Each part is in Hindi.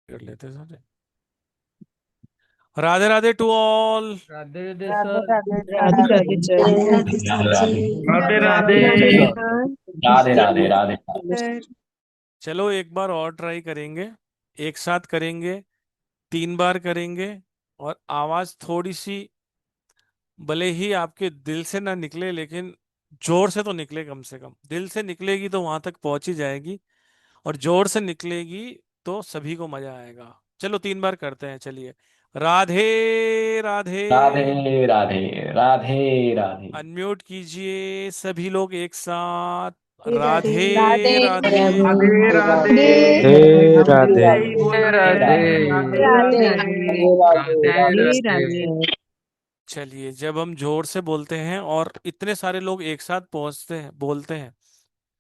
कर लेते हैं सारे। Radhe Radhe to all. Radhe Radhe Radhe sir. Radhe Radhe sir. Radhe sir. Radhe Radhe ji. Radhe. Radhe Radhe Radhe. Radhe चलो। सर। राधे राधे राधे। सर। चलो एक बार और ट्राई करेंगे। एक साथ करेंगे। 3 बार करेंगे। और आवाज थोड़ी सी भले ही आपके दिल से ना निकले, लेकिन जोर से तो निकले। कम से कम दिल से निकलेगी तो वहां तक पहुंच ही जाएगी। और जोर से निकलेगी तो सभी को मजा आएगा। चलो 3 बार करते हैं, चलिए। राधे राधे। राधे राधे राधे राधे। अनम्यूट कीजिए सभी लोग एक साथ। राधे राधे राधे राधे। राधे राधे। राधे हम दिल राधे से ही बोल रहे हैं राधे राधे राधे राधे। राधे राधे राधे राधे। राधे। चलिए, जब हम जोर से बोलते हैं और इतने सारे लोग एक साथ पहुंचते हैं, बोलते हैं।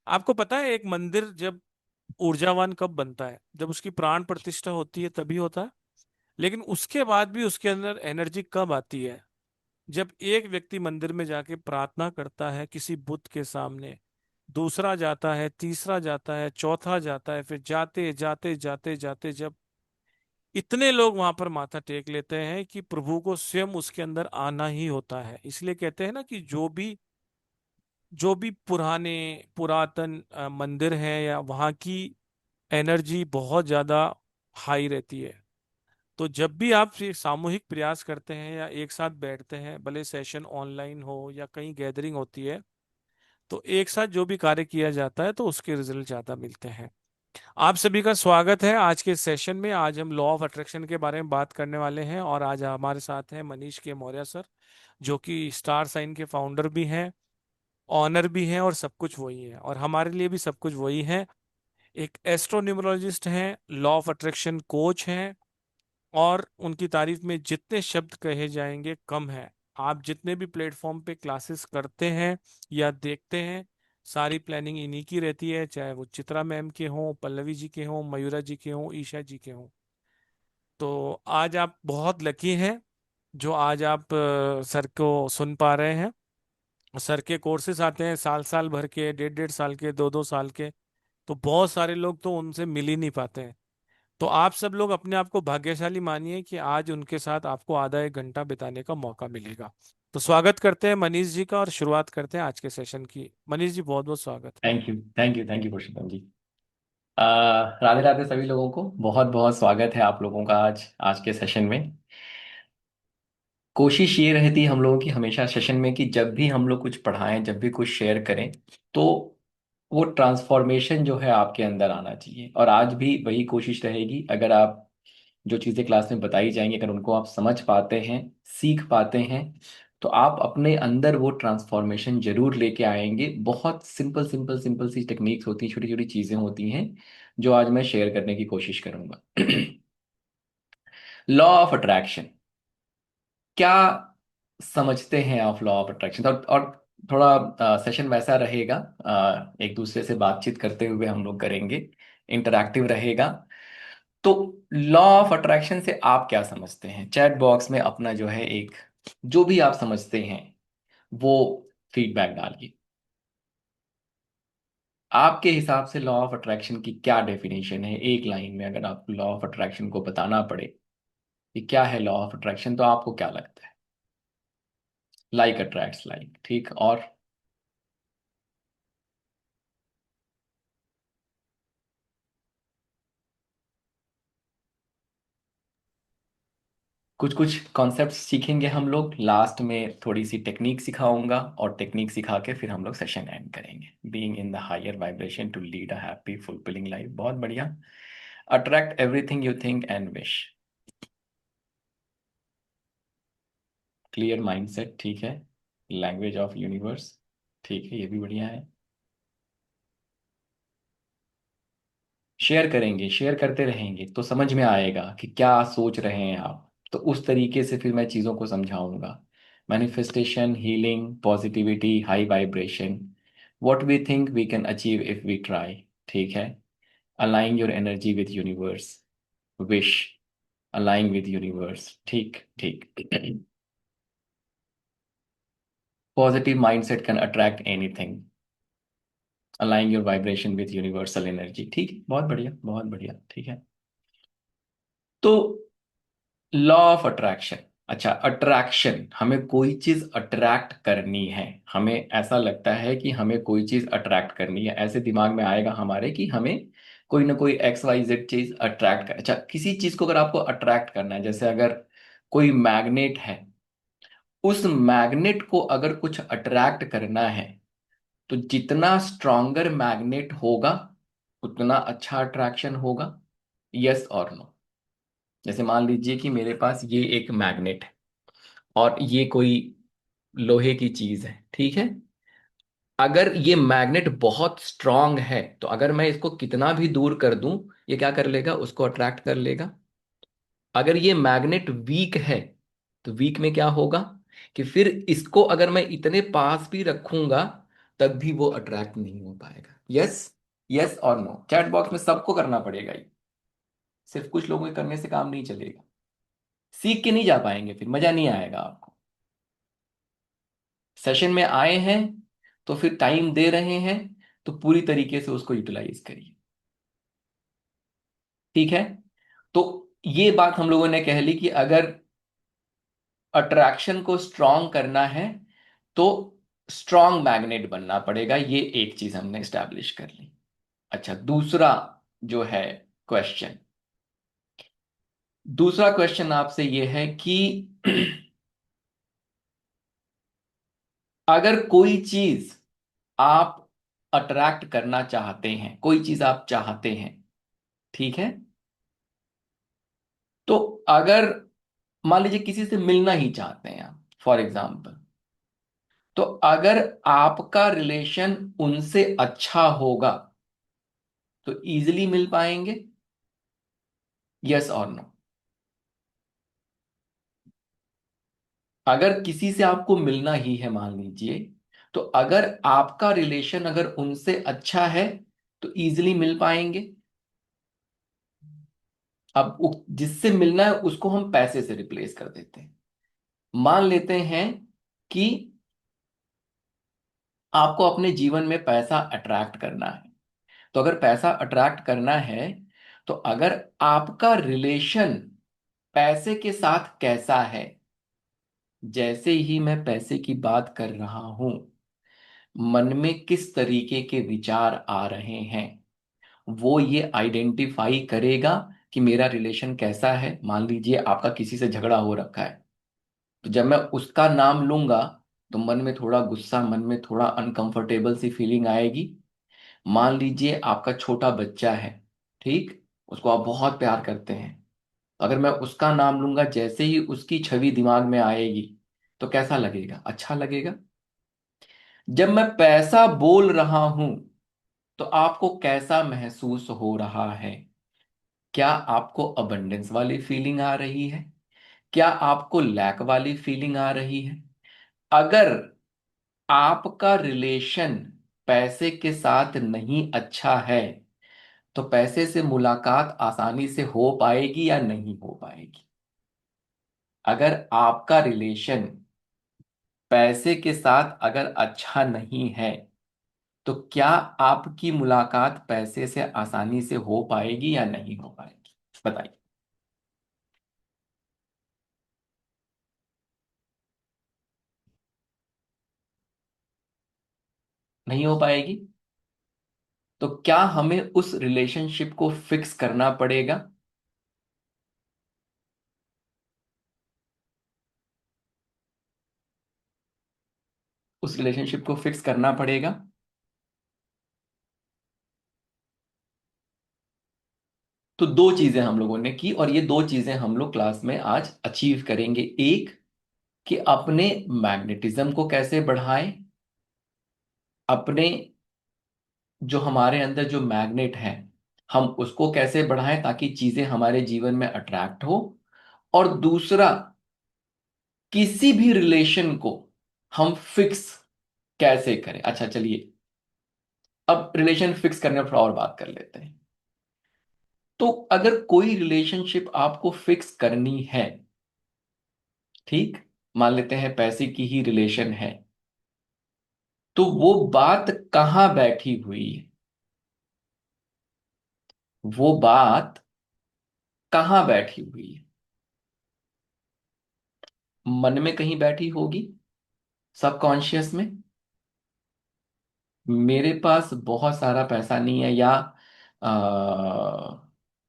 आपको पता है एक मंदिर जब ऊर्जावान कब बनता है? जब उसकी प्राण प्रतिष्ठा होती है तभी होता है। लेकिन उसके बाद भी उसके अंदर एनर्जी कब आती है? जब एक व्यक्ति मंदिर में जाके प्रार्थना करता है किसी बुद्ध के सामने, दूसरा जाता है, तीसरा जाता है, चौथा जाता है, फिर जाते जाते जाते जाते जब इतने लोग वहां पर माथा टेक लेते हैं कि प्रभु को स्वयं उसके अंदर आना ही होता है। इसलिए कहते हैं ना कि जो भी पुराने पुरातन मंदिर हैं या वहाँ की एनर्जी बहुत ज्यादा हाई रहती है। तो जब भी आप ये सामूहिक प्रयास करते हैं या एक साथ बैठते हैं, भले सेशन ऑनलाइन हो या कहीं गैदरिंग होती है, तो एक साथ जो भी कार्य किया जाता है तो उसके रिजल्ट ज्यादा मिलते हैं। आप सभी का स्वागत है आज के सेशन में। आज हम लॉ ऑफ अट्रैक्शन के बारे में बात करने वाले हैं और आज हमारे साथ हैं मनीष के मौर्य सर, जो कि स्टार साइन के फाउंडर भी हैं, ऑनर भी हैं, और सब कुछ वही है और हमारे लिए भी सब कुछ वही है। एक एस्ट्रोन्यूमरोलॉजिस्ट हैं, लॉ ऑफ अट्रैक्शन कोच हैं, और उनकी तारीफ में जितने शब्द कहे जाएंगे कम है। आप जितने भी प्लेटफॉर्म पे क्लासेस करते हैं या देखते हैं, सारी प्लानिंग इन्हीं की रहती है, चाहे वो चित्रा मैम के हों, पल्लवी जी के हों, मयूरा जी के हों, ईशा जी के हों। तो आज आप बहुत लकी हैं जो आज आप सर को सुन पा रहे हैं। सर के कोर्सेज आते हैं साल साल भर के, डेढ़ डेढ़ साल के, दो दो साल के। तो बहुत सारे लोग तो उनसे मिल ही नहीं पाते हैं। तो आप सब लोग अपने आप को भाग्यशाली मानिए कि आज उनके साथ आपको आधा एक घंटा बिताने का मौका मिलेगा। तो स्वागत करते हैं मनीष जी का और शुरुआत करते हैं आज के सेशन की। मनीष जी, बहुत बहुत स्वागत है। Thank you thank you thank you Purushottam ji. Radhe Radhe सभी लोगों को बहुत बहुत स्वागत है आप लोगों का आज आज के सेशन में। कोशिश ये रहती है हम लोगों की हमेशा सेशन में कि जब भी हम लोग कुछ पढ़ाएं, जब भी कुछ शेयर करें, तो वो ट्रांसफॉर्मेशन जो है आपके अंदर आना चाहिए। और आज भी वही कोशिश रहेगी। अगर आप जो चीज़ें क्लास में बताई जाएंगी अगर उनको आप समझ पाते हैं, सीख पाते हैं, तो आप अपने अंदर वो ट्रांसफॉर्मेशन जरूर लेके आएंगे। बहुत सिंपल सिंपल सिंपल सी टेक्निक्स होती हैं, छोटी छोटी चीज़ें होती हैं जो आज मैं शेयर करने की कोशिश करूंगा। लॉ ऑफ अट्रैक्शन क्या समझते हैं आप? लॉ ऑफ अट्रैक्शन और थोड़ा सेशन वैसा रहेगा, एक दूसरे से बातचीत करते हुए हम लोग करेंगे, इंटरैक्टिव रहेगा। तो लॉ ऑफ अट्रैक्शन से आप क्या समझते हैं? चैट बॉक्स में अपना जो है एक जो भी आप समझते हैं वो फीडबैक डालिए। आपके हिसाब से लॉ ऑफ अट्रैक्शन की क्या डेफिनेशन है? एक लाइन में अगर आपको लॉ ऑफ अट्रैक्शन को बताना पड़े कि क्या है लॉ ऑफ अट्रैक्शन, तो आपको क्या लगता है? लाइक अट्रैक्ट्स लाइक, ठीक। और कुछ कुछ कॉन्सेप्ट सीखेंगे हम लोग। लास्ट में थोड़ी सी टेक्निक सिखाऊंगा और टेक्निक सिखा के फिर हम लोग सेशन एंड करेंगे। Being in the higher vibration to lead a happy fulfilling life, बहुत बढ़िया। Attract everything you think and wish, clear mindset, ठीक है। लैंग्वेज ऑफ यूनिवर्स, ठीक है, ये भी बढ़िया है। शेयर करेंगे, शेयर करते रहेंगे तो समझ में आएगा कि क्या सोच रहे हैं आप। तो उस तरीके से फिर मैं चीज़ों को समझाऊंगा। Manifestation, healing, positivity, high vibration, what we think we can achieve if we try, ठीक है। Aligning your energy with universe, wish, aligning with universe, ठीक ठीक। Positive mindset can attract anything, aligning your vibration with universal energy, ठीक, बहुत बढ़िया बहुत बढ़िया, ठीक है। तो लॉ ऑफ अट्रैक्शन। अच्छा, अट्रैक्शन, हमें कोई चीज अट्रैक्ट करनी है, हमें ऐसा लगता है कि हमें कोई चीज अट्रैक्ट करनी है, ऐसे दिमाग में आएगा हमारे कि हमें कोई ना कोई एक्स वाई जेड चीज अट्रैक्ट कर। अच्छा, किसी चीज को अगर आपको अट्रैक्ट करना है, जैसे अगर कोई मैग्नेट है, उस मैग्नेट को अगर कुछ अट्रैक्ट करना है, तो जितना स्ट्रॉन्गर मैग्नेट होगा उतना अच्छा अट्रैक्शन होगा। यस और नो? जैसे मान लीजिए कि मेरे पास ये एक मैग्नेट है और ये कोई लोहे की चीज है, ठीक है। अगर ये मैग्नेट बहुत स्ट्रांग है तो अगर मैं इसको कितना भी दूर कर दूं, ये क्या कर लेगा, उसको अट्रैक्ट कर लेगा। अगर ये मैग्नेट वीक है तो वीक में क्या होगा, कि फिर इसको अगर मैं इतने पास भी रखूंगा तब भी वो अट्रैक्ट नहीं हो पाएगा। यस? यस और नो? चैट बॉक्स में सबको करना पड़ेगा ये, सिर्फ कुछ लोगों के करने से काम नहीं चलेगा। सीख के नहीं जा पाएंगे, फिर मजा नहीं आएगा आपको। सेशन में आए हैं तो फिर टाइम दे रहे हैं, तो पूरी तरीके से उसको यूटिलाइज करिए, ठीक है। तो ये बात हम लोगों ने कह ली कि अगर अट्रैक्शन को स्ट्रॉन्ग करना है तो स्ट्रॉन्ग मैग्नेट बनना पड़ेगा, ये एक चीज हमने स्टैब्लिश कर ली। अच्छा, दूसरा जो है क्वेश्चन, दूसरा क्वेश्चन आपसे ये है कि अगर कोई चीज आप अट्रैक्ट करना चाहते हैं, कोई चीज आप चाहते हैं, ठीक है, तो अगर मान लीजिए किसी से मिलना ही चाहते हैं आप, फॉर एग्जाम्पल, तो अगर आपका रिलेशन उनसे अच्छा होगा तो इजीली मिल पाएंगे। यस और नो? अगर किसी से आपको मिलना ही है मान लीजिए, तो अगर आपका रिलेशन अगर उनसे अच्छा है तो इजीली मिल पाएंगे। अब जिससे मिलना है उसको हम पैसे से रिप्लेस कर देते हैं। मान लेते हैं कि आपको अपने जीवन में पैसा अट्रैक्ट करना है, तो अगर पैसा अट्रैक्ट करना है तो अगर आपका रिलेशन पैसे के साथ कैसा है, जैसे ही मैं पैसे की बात कर रहा हूं मन में किस तरीके के विचार आ रहे हैं, वो ये आइडेंटिफाई करेगा कि मेरा रिलेशन कैसा है। मान लीजिए आपका किसी से झगड़ा हो रखा है, तो जब मैं उसका नाम लूंगा तो मन में थोड़ा गुस्सा, मन में थोड़ा अनकंफर्टेबल सी फीलिंग आएगी। मान लीजिए आपका छोटा बच्चा है, ठीक, उसको आप बहुत प्यार करते हैं, अगर मैं उसका नाम लूंगा जैसे ही उसकी छवि दिमाग में आएगी तो कैसा लगेगा, अच्छा लगेगा। जब मैं पैसा बोल रहा हूं तो आपको कैसा महसूस हो रहा है? क्या आपको अबंडेंस वाली फीलिंग आ रही है? क्या आपको लैक वाली फीलिंग आ रही है? अगर आपका रिलेशन पैसे के साथ नहीं अच्छा है तो पैसे से मुलाकात आसानी से हो पाएगी या नहीं हो पाएगी? अगर आपका रिलेशन पैसे के साथ अगर अच्छा नहीं है तो क्या आपकी मुलाकात पैसे से आसानी से हो पाएगी या नहीं हो पाएगी? बताइए। नहीं हो पाएगी। तो क्या हमें उस रिलेशनशिप को फिक्स करना पड़ेगा? उस रिलेशनशिप को फिक्स करना पड़ेगा। तो दो चीजें हम लोगों ने की और ये दो चीजें हम लोग क्लास में आज अचीव करेंगे। एक, कि अपने मैग्नेटिज्म को कैसे बढ़ाएं, अपने जो हमारे अंदर जो मैग्नेट है हम उसको कैसे बढ़ाएं ताकि चीजें हमारे जीवन में अट्रैक्ट हो। और दूसरा, किसी भी रिलेशन को हम फिक्स कैसे करें। अच्छा चलिए, अब रिलेशन फिक्स करने पर और बात कर लेते हैं। तो अगर कोई रिलेशनशिप आपको फिक्स करनी है, ठीक, मान लेते हैं पैसे की ही रिलेशन है, तो वो बात कहाँ बैठी हुई है? वो बात कहाँ बैठी हुई है? मन में कहीं बैठी होगी, सबकॉन्शियस में। मेरे पास बहुत सारा पैसा नहीं है, या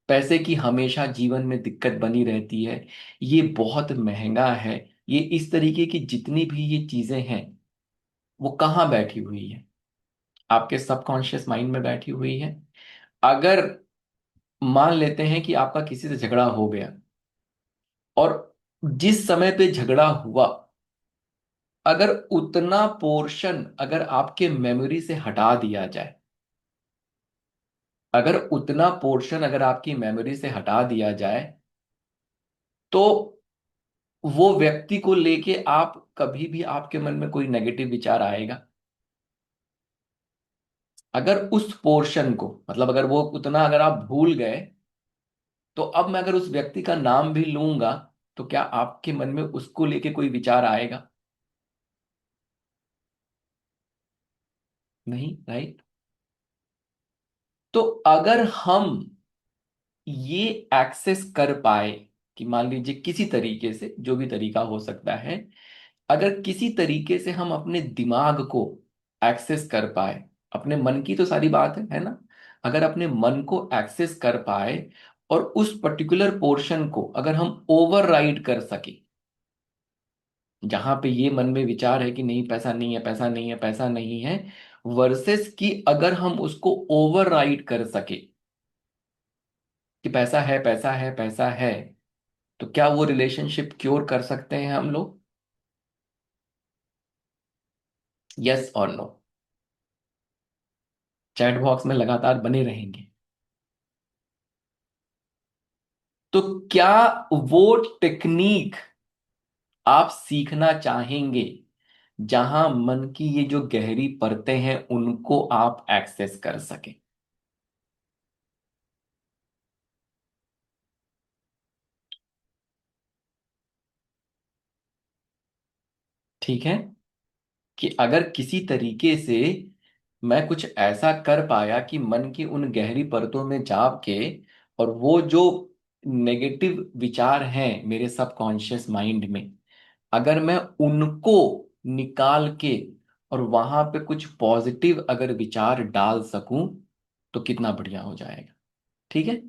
पैसे की हमेशा जीवन में दिक्कत बनी रहती है, ये बहुत महंगा है, ये इस तरीके की जितनी भी ये चीजें हैं, वो कहाँ बैठी हुई है? आपके सबकॉन्शियस माइंड में बैठी हुई है। अगर मान लेते हैं कि आपका किसी से झगड़ा हो गया, और जिस समय पे झगड़ा हुआ, अगर उतना पोर्शन अगर आपके मेमोरी से हटा दिया जाए, अगर उतना पोर्शन अगर आपकी मेमोरी से हटा दिया जाए, तो वो व्यक्ति को लेके आप कभी भी आपके मन में कोई नेगेटिव विचार आएगा? अगर उस पोर्शन को, मतलब अगर वो उतना अगर आप भूल गए, तो अब मैं अगर उस व्यक्ति का नाम भी लूंगा, तो क्या आपके मन में उसको लेके कोई विचार आएगा? नहीं, राइट। तो अगर हम ये एक्सेस कर पाए, कि मान लीजिए किसी तरीके से, जो भी तरीका हो सकता है, अगर किसी तरीके से हम अपने दिमाग को एक्सेस कर पाए, अपने मन की तो सारी बात है ना, अगर अपने मन को एक्सेस कर पाए, और उस पर्टिकुलर पोर्शन को अगर हम ओवरराइड कर सके, जहां पे ये मन में विचार है कि नहीं पैसा नहीं है, पैसा नहीं है, पैसा नहीं है, वर्सेस कि अगर हम उसको ओवरराइड कर सके कि पैसा है, पैसा है, पैसा है, तो क्या वो रिलेशनशिप क्योर कर सकते हैं हम लोग? यस और नो? चैट बॉक्स में लगातार बने रहेंगे। तो क्या वो टेक्निक आप सीखना चाहेंगे, जहां मन की ये जो गहरी परतें हैं उनको आप एक्सेस कर सकें? ठीक है, कि अगर किसी तरीके से मैं कुछ ऐसा कर पाया कि मन की उन गहरी परतों में जा के, और वो जो नेगेटिव विचार हैं मेरे सबकॉन्शियस माइंड में, अगर मैं उनको निकाल के और वहां पे कुछ पॉजिटिव अगर विचार डाल सकूं, तो कितना बढ़िया हो जाएगा। ठीक है,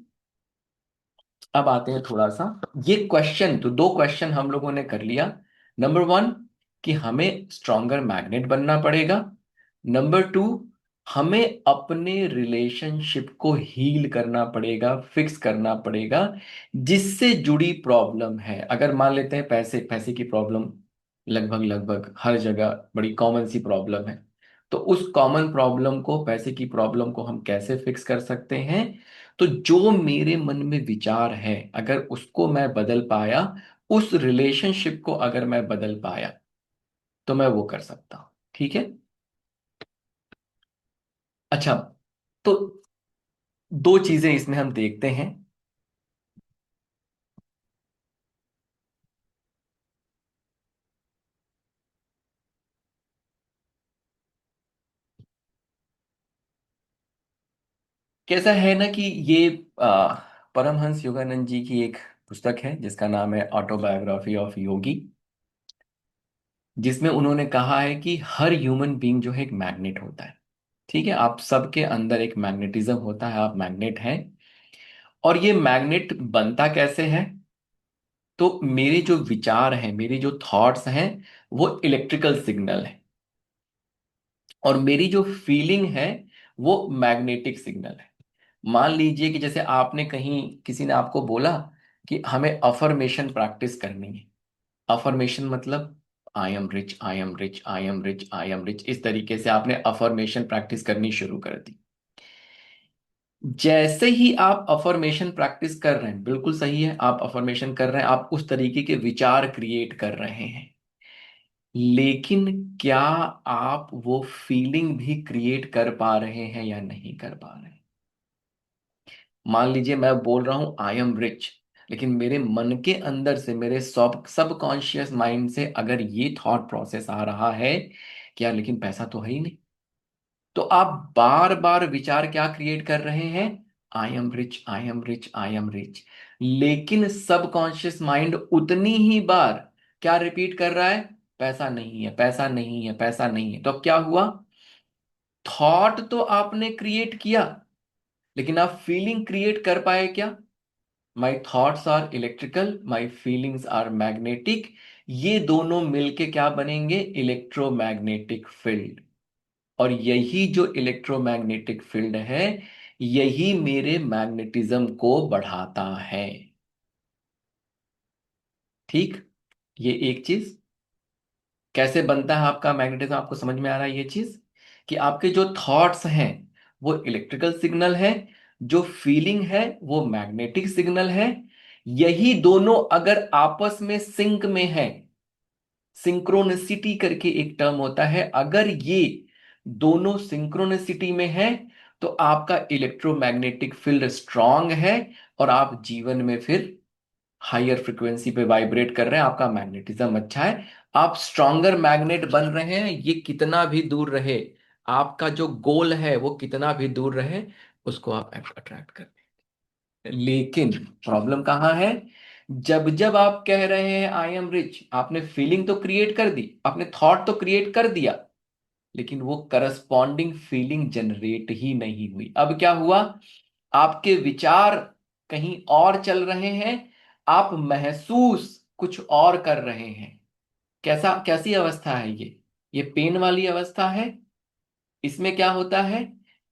अब आते हैं थोड़ा सा, ये क्वेश्चन, तो दो क्वेश्चन हम लोगों ने कर लिया। नंबर वन, कि हमें स्ट्रॉन्गर मैग्नेट बनना पड़ेगा। नंबर टू, हमें अपने रिलेशनशिप को हील करना पड़ेगा, फिक्स करना पड़ेगा, जिससे जुड़ी प्रॉब्लम है। अगर मान लेते हैं पैसे पैसे की प्रॉब्लम लगभग लगभग हर जगह बड़ी कॉमन सी प्रॉब्लम है, तो उस कॉमन प्रॉब्लम को, पैसे की प्रॉब्लम को हम कैसे फिक्स कर सकते हैं? तो जो मेरे मन में विचार है, अगर उसको मैं बदल पाया, उस रिलेशनशिप को अगर मैं बदल पाया, तो मैं वो कर सकता हूं। ठीक है। अच्छा, तो दो चीजें इसमें हम देखते हैं। कैसा है ना कि ये आ, परमहंस योगानंद जी की एक पुस्तक है जिसका नाम है ऑटोबायोग्राफी ऑफ योगी, जिसमें उन्होंने कहा है कि हर ह्यूमन बीइंग जो है एक मैग्नेट होता है। ठीक है, आप सबके अंदर एक मैग्नेटिज्म होता है, आप मैग्नेट हैं। और ये मैग्नेट बनता कैसे है? तो मेरे जो विचार हैं, मेरे जो थॉट्स हैं, वो इलेक्ट्रिकल सिग्नल है, और मेरी जो फीलिंग है वो मैग्नेटिक सिग्नल है। मान लीजिए कि जैसे आपने कहीं, किसी ने आपको बोला कि हमें अफर्मेशन प्रैक्टिस करनी है। अफर्मेशन मतलब आई am rich, I am rich, I am rich, I am rich, इस तरीके से आपने अफर्मेशन प्रैक्टिस करनी शुरू कर दी। जैसे ही आप अफर्मेशन प्रैक्टिस कर रहे हैं, बिल्कुल सही है, आप अफर्मेशन कर रहे हैं, आप उस तरीके के विचार क्रिएट कर रहे हैं, लेकिन क्या आप वो फीलिंग भी क्रिएट कर पा रहे हैं या नहीं कर पा रहे हैं? मान लीजिए मैं बोल रहा हूं आई एम रिच, लेकिन मेरे मन के अंदर से, मेरे सबकॉन्शियस माइंड से अगर ये थॉट प्रोसेस आ रहा है कि यार लेकिन पैसा तो है ही नहीं, तो आप बार बार विचार क्या क्रिएट कर रहे हैं? आई am rich, I am rich, I am rich. लेकिन सबकॉन्शियस माइंड उतनी ही बार क्या रिपीट कर रहा है? पैसा नहीं है, पैसा नहीं है, पैसा नहीं है। तो अब क्या हुआ? थॉट तो आपने क्रिएट किया, लेकिन आप फीलिंग क्रिएट कर पाए क्या? My thoughts are electrical, my feelings are magnetic. ये दोनों मिलके क्या बनेंगे? Electromagnetic field. और यही जो इलेक्ट्रोमैग्नेटिक फील्ड है, यही मेरे मैग्नेटिज्म को बढ़ाता है। ठीक। ये एक चीज। कैसे बनता है आपका मैग्नेटिज्म, आपको समझ में आ रहा है ये चीज? कि आपके जो थॉट्स हैं वो इलेक्ट्रिकल सिग्नल है, जो फीलिंग है वो मैग्नेटिक सिग्नल है। यही दोनों अगर आपस में सिंक में है, सिंक्रोनिसिटी करके एक टर्म होता है, अगर ये दोनों सिंक्रोनिसिटी में है तो आपका इलेक्ट्रोमैग्नेटिक फील्ड स्ट्रांग है, और आप जीवन में फिर हायर फ्रिक्वेंसी पे वाइब्रेट कर रहे हैं, आपका मैग्नेटिज्म अच्छा है। आप स्ट्रॉन्गर मैग्नेट बन रहे हैं, ये कितना भी दूर रहे, आपका जो गोल है वो कितना भी दूर रहे, उसको आप अट्रैक्ट कर। लेकिन प्रॉब्लम कहाँ है? जब जब आप कह रहे हैं आई एम रिच, आपने फीलिंग तो क्रिएट कर दी, आपने थॉट तो क्रिएट कर दिया, लेकिन वो करस्पॉन्डिंग फीलिंग जनरेट ही नहीं हुई। अब क्या हुआ? आपके विचार कहीं और चल रहे हैं, आप महसूस कुछ और कर रहे हैं। कैसा, कैसी अवस्था है ये पेन वाली अवस्था है। इसमें क्या होता है?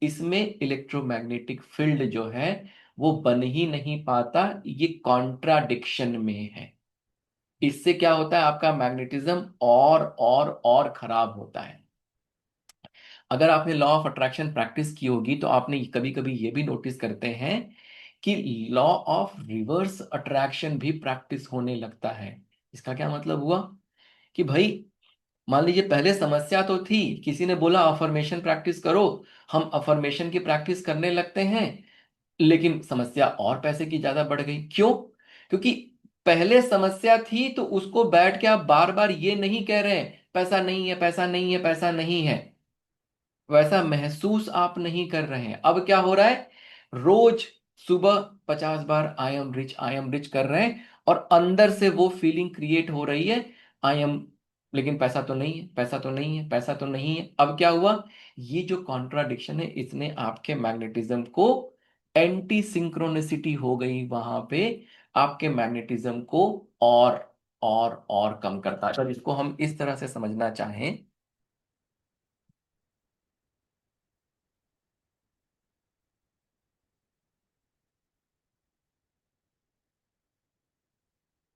इसमें इलेक्ट्रोमैग्नेटिक फील्ड जो है वो बन ही नहीं पाता, ये कॉन्ट्राडिक्शन में है। इससे क्या होता है? आपका मैग्नेटिज्म और खराब होता है। अगर आपने लॉ ऑफ अट्रैक्शन प्रैक्टिस की होगी तो आपने कभी कभी ये भी नोटिस करते हैं कि लॉ ऑफ रिवर्स अट्रैक्शन भी प्रैक्टिस होने लगता है। इसका क्या मतलब हुआ? कि भाई, मान लीजिए पहले समस्या तो थी, किसी ने बोला अफर्मेशन प्रैक्टिस करो, हम अफर्मेशन की प्रैक्टिस करने लगते हैं, लेकिन समस्या और पैसे की ज्यादा बढ़ गई। क्यों? क्योंकि पहले समस्या थी तो उसको बैठ के आप बार बार ये नहीं कह रहे हैं पैसा नहीं है, पैसा नहीं है, पैसा नहीं है, वैसा महसूस आप नहीं कर रहे हैं। अब क्या हो रहा है? रोज सुबह 50 बार I am rich, I am rich कर रहे हैं, और अंदर से वो फीलिंग क्रिएट हो रही है, आई एम, लेकिन पैसा तो नहीं है, पैसा तो नहीं है, पैसा तो नहीं है। अब क्या हुआ? ये जो कॉन्ट्राडिक्शन है इसने आपके मैग्नेटिज्म को, एंटी सिंक्रोनिसिटी हो गई वहां पे, आपके मैग्नेटिज्म को और कम करता है। तो इसको हम इस तरह से समझना चाहें,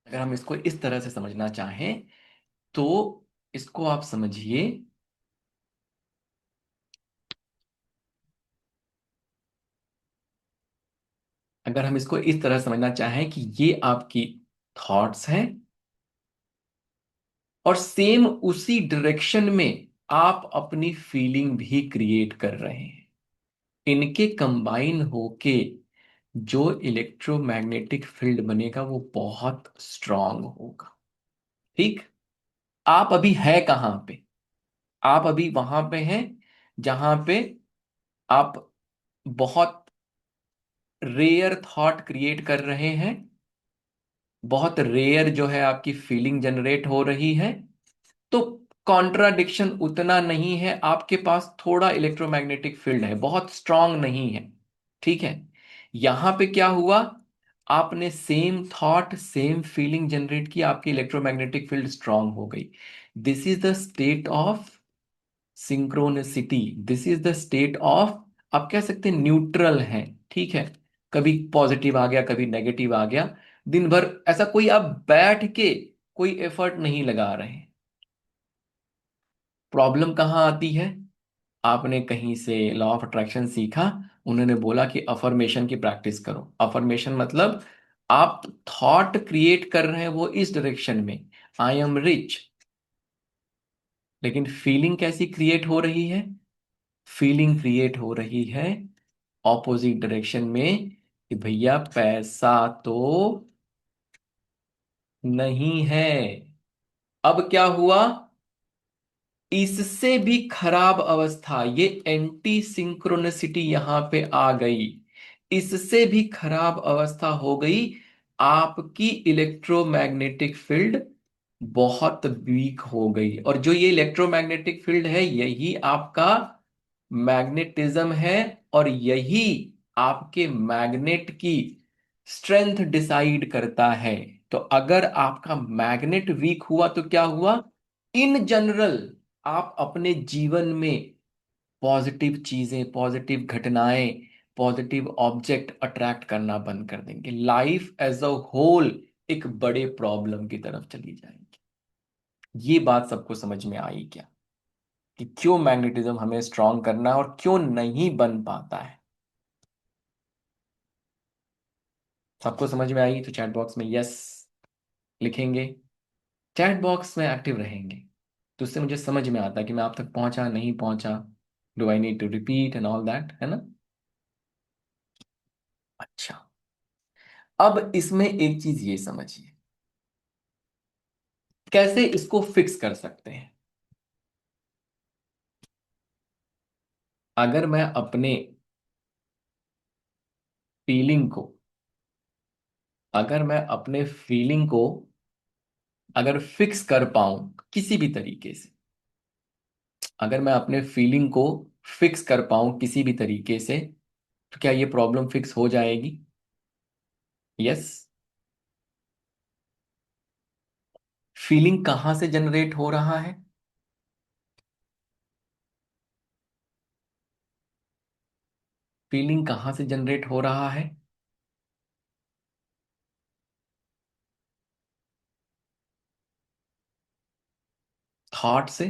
अगर हम इसको इस तरह से समझना चाहें तो इसको आप समझिए, अगर हम इसको इस तरह समझना चाहें कि ये आपकी थॉट्स हैं, और सेम उसी डायरेक्शन में आप अपनी फीलिंग भी क्रिएट कर रहे हैं, इनके कंबाइन होके जो इलेक्ट्रोमैग्नेटिक फील्ड बनेगा वो बहुत स्ट्रांग होगा। ठीक। आप अभी है कहाँ पे? आप अभी वहां पे हैं जहां पे आप बहुत रेयर थॉट क्रिएट कर रहे हैं, बहुत रेयर जो है आपकी फीलिंग जनरेट हो रही है। तो कॉन्ट्राडिक्शन उतना नहीं है, आपके पास थोड़ा इलेक्ट्रोमैग्नेटिक फील्ड है, बहुत स्ट्रांग नहीं है। ठीक है। यहां पे क्या हुआ? आपने same thought same feeling generate की, आपकी इलेक्ट्रोमैग्नेटिक फील्ड स्ट्रांग हो गई। This is the state of synchronicity, this is the state of, आप कह सकते हैं न्यूट्रल है। ठीक है। कभी पॉजिटिव आ गया, कभी नेगेटिव आ गया, दिन भर ऐसा कोई आप बैठ के कोई एफर्ट नहीं लगा रहे हैं। प्रॉब्लम कहाँ आती है? आपने कहीं से लॉ ऑफ अट्रैक्शन सीखा, उन्होंने बोला कि अफर्मेशन की प्रैक्टिस करो। अफर्मेशन मतलब आप थॉट क्रिएट कर रहे हैं वो इस डायरेक्शन में, आई एम रिच, लेकिन फीलिंग कैसी क्रिएट हो रही है? फीलिंग क्रिएट हो रही है ऑपोजिट डायरेक्शन में, कि भैया पैसा तो नहीं है। अब क्या हुआ? इससे भी खराब अवस्था, ये एंटी सिंक्रोनिसिटी यहां पे आ गई। इससे भी खराब अवस्था हो गई, आपकी इलेक्ट्रोमैग्नेटिक फील्ड बहुत वीक हो गई। और जो ये इलेक्ट्रोमैग्नेटिक फील्ड है, यही आपका मैग्नेटिज्म है, और यही आपके मैग्नेट की स्ट्रेंथ डिसाइड करता है। तो अगर आपका मैग्नेट वीक हुआ तो क्या हुआ? इन जनरल आप अपने जीवन में पॉजिटिव चीजें, पॉजिटिव घटनाएं, पॉजिटिव ऑब्जेक्ट अट्रैक्ट करना बंद कर देंगे। लाइफ एज अ होल एक बड़े प्रॉब्लम की तरफ चली जाएगी। ये बात सबको समझ में आई क्या, कि क्यों मैग्नेटिज्म हमें स्ट्रांग करना है और क्यों नहीं बन पाता है? सबको समझ में आई? तो चैट बॉक्स में यस लिखेंगे, चैट बॉक्स में एक्टिव रहेंगे, तो उससे मुझे समझ में आता है कि मैं आप तक पहुंचा नहीं पहुंचा, do I need to repeat and all that, है ना? अच्छा, अब इसमें एक चीज ये समझिए, कैसे इसको फिक्स कर सकते हैं। अगर मैं अपने फीलिंग को अगर मैं अपने फीलिंग को अगर फिक्स कर पाऊं किसी भी तरीके से, अगर मैं अपने फीलिंग को फिक्स कर पाऊं किसी भी तरीके से, तो क्या ये प्रॉब्लम फिक्स हो जाएगी? यस। फीलिंग कहां से जनरेट हो रहा है? फीलिंग कहां से जनरेट हो रहा है? थॉट से।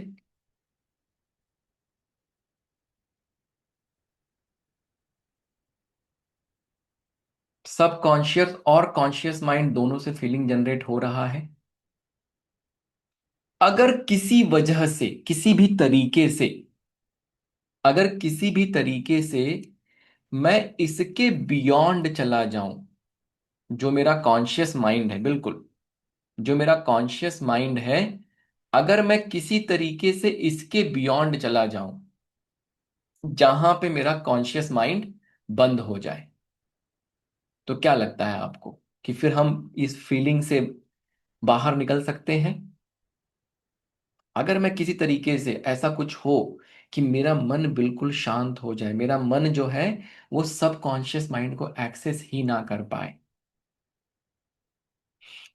सबकॉन्शियस और कॉन्शियस माइंड दोनों से फीलिंग जनरेट हो रहा है। अगर किसी वजह से, किसी भी तरीके से, अगर किसी भी तरीके से मैं इसके बियॉन्ड चला जाऊं, जो मेरा कॉन्शियस माइंड है, बिल्कुल जो मेरा कॉन्शियस माइंड है, अगर मैं किसी तरीके से इसके बियॉन्ड चला जाऊं, जहां पे मेरा कॉन्शियस माइंड बंद हो जाए, तो क्या लगता है आपको कि फिर हम इस फीलिंग से बाहर निकल सकते हैं? अगर मैं किसी तरीके से ऐसा कुछ हो कि मेरा मन बिल्कुल शांत हो जाए, मेरा मन जो है वो सबकॉन्शियस माइंड को एक्सेस ही ना कर पाए।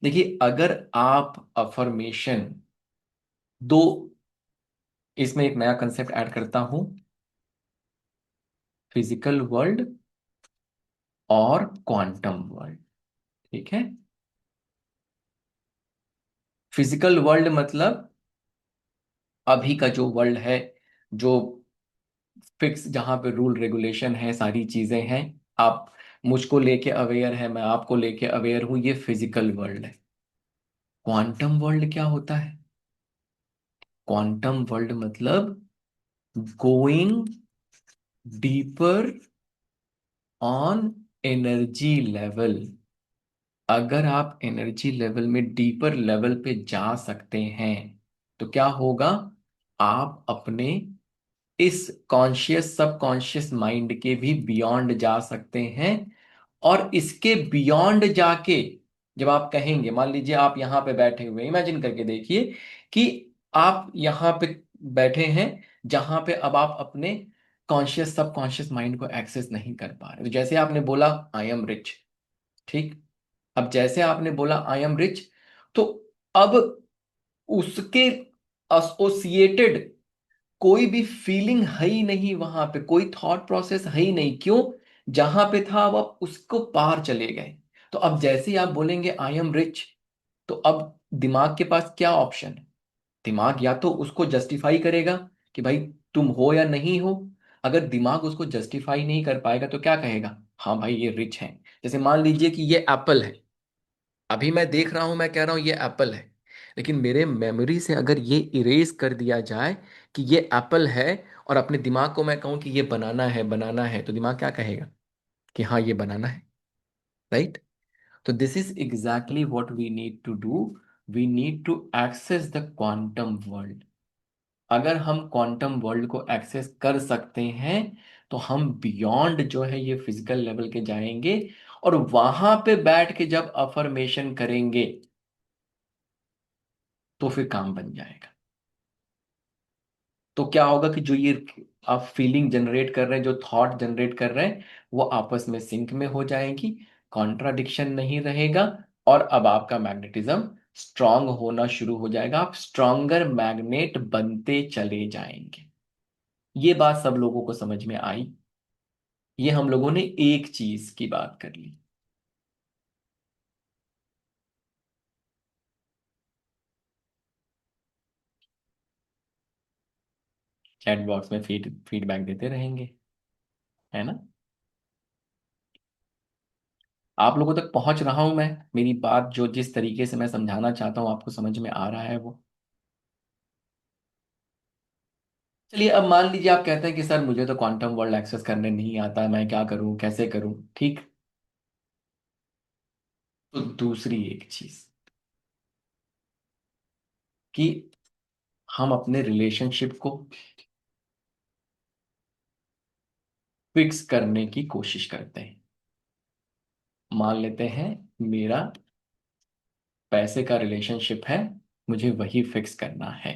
देखिए, अगर आप अफर्मेशन दो, इसमें एक नया कंसेप्ट ऐड करता हूं, फिजिकल वर्ल्ड और क्वांटम वर्ल्ड। ठीक है? फिजिकल वर्ल्ड मतलब अभी का जो वर्ल्ड है, जो फिक्स, जहां पे रूल रेगुलेशन है, सारी चीजें हैं, आप मुझको लेके अवेयर है, मैं आपको लेके अवेयर हूं, ये फिजिकल वर्ल्ड है। क्वांटम वर्ल्ड क्या होता है? क्वांटम वर्ल्ड मतलब going deeper on energy level. अगर आप एनर्जी लेवल में डीपर लेवल पे जा सकते हैं, तो क्या होगा? आप अपने इस कॉन्शियस सबकॉन्शियस माइंड के भी बियॉन्ड जा सकते हैं। और इसके बियॉन्ड जाके जब आप कहेंगे, मान लीजिए आप यहां पे बैठे हुए, इमेजिन करके देखिए कि आप यहां पे बैठे हैं, जहां पे अब आप अपने कॉन्शियस सबकॉन्शियस माइंड को एक्सेस नहीं कर पा रहे। तो जैसे आपने बोला आई एम रिच, ठीक, अब जैसे आपने बोला आई एम रिच, तो अब उसके एसोसिएटेड कोई भी फीलिंग है ही नहीं, वहां पे कोई थॉट प्रोसेस है ही नहीं। क्यों? जहां पे था अब आप उसको पार चले गए। तो अब जैसे ही आप बोलेंगे आई एम रिच, तो अब दिमाग के पास क्या ऑप्शन है? दिमाग या तो उसको जस्टिफाई करेगा कि भाई तुम हो या नहीं हो। अगर दिमाग उसको जस्टिफाई नहीं कर पाएगा तो क्या कहेगा? हाँ भाई ये रिच है। जैसे मान लीजिए कि ये एप्पल है, अभी मैं देख रहा हूं, मैं कह रहा हूं ये एप्पल है, लेकिन मेरे मेमोरी से अगर ये इरेज कर दिया जाए कि ये एप्पल है, और अपने दिमाग को मैं कहूं कि ये बनाना है, बनाना है, तो दिमाग क्या कहेगा? कि हाँ ये बनाना है। राइट? तो this is exactly what we need to do. We need to access the quantum world. अगर हम क्वांटम वर्ल्ड को एक्सेस कर सकते हैं, तो हम बियॉन्ड जो है ये फिजिकल लेवल के जाएंगे, और वहां पे बैठ के जब अफर्मेशन करेंगे तो फिर काम बन जाएगा। तो क्या होगा कि जो ये आप फीलिंग जनरेट कर रहे हैं, जो थॉट जनरेट कर रहे हैं, वो आपस में सिंक में हो जाएगी, कॉन्ट्राडिक्शन नहीं रहेगा, और अब आपका मैग्नेटिज्म स्ट्रांग होना शुरू हो जाएगा, आप स्ट्रांगर मैग्नेट बनते चले जाएंगे। ये बात सब लोगों को समझ में आई? ये हम लोगों ने एक चीज की बात कर ली। चैट बॉक्स में फीडबैक देते रहेंगे, है ना? आप लोगों तक पहुंच रहा हूं मैं? मेरी बात जो जिस तरीके से मैं समझाना चाहता हूं आपको समझ में आ रहा है वो? चलिए, अब मान लीजिए आप कहते हैं कि सर मुझे तो क्वांटम वर्ल्ड एक्सेस करने नहीं आता, मैं क्या करूं, कैसे करूं? ठीक। तो दूसरी एक चीज कि हम अपने रिलेशनशिप को फिक्स करने की कोशिश करते हैं। मान लेते हैं मेरा पैसे का रिलेशनशिप है, मुझे वही फिक्स करना है।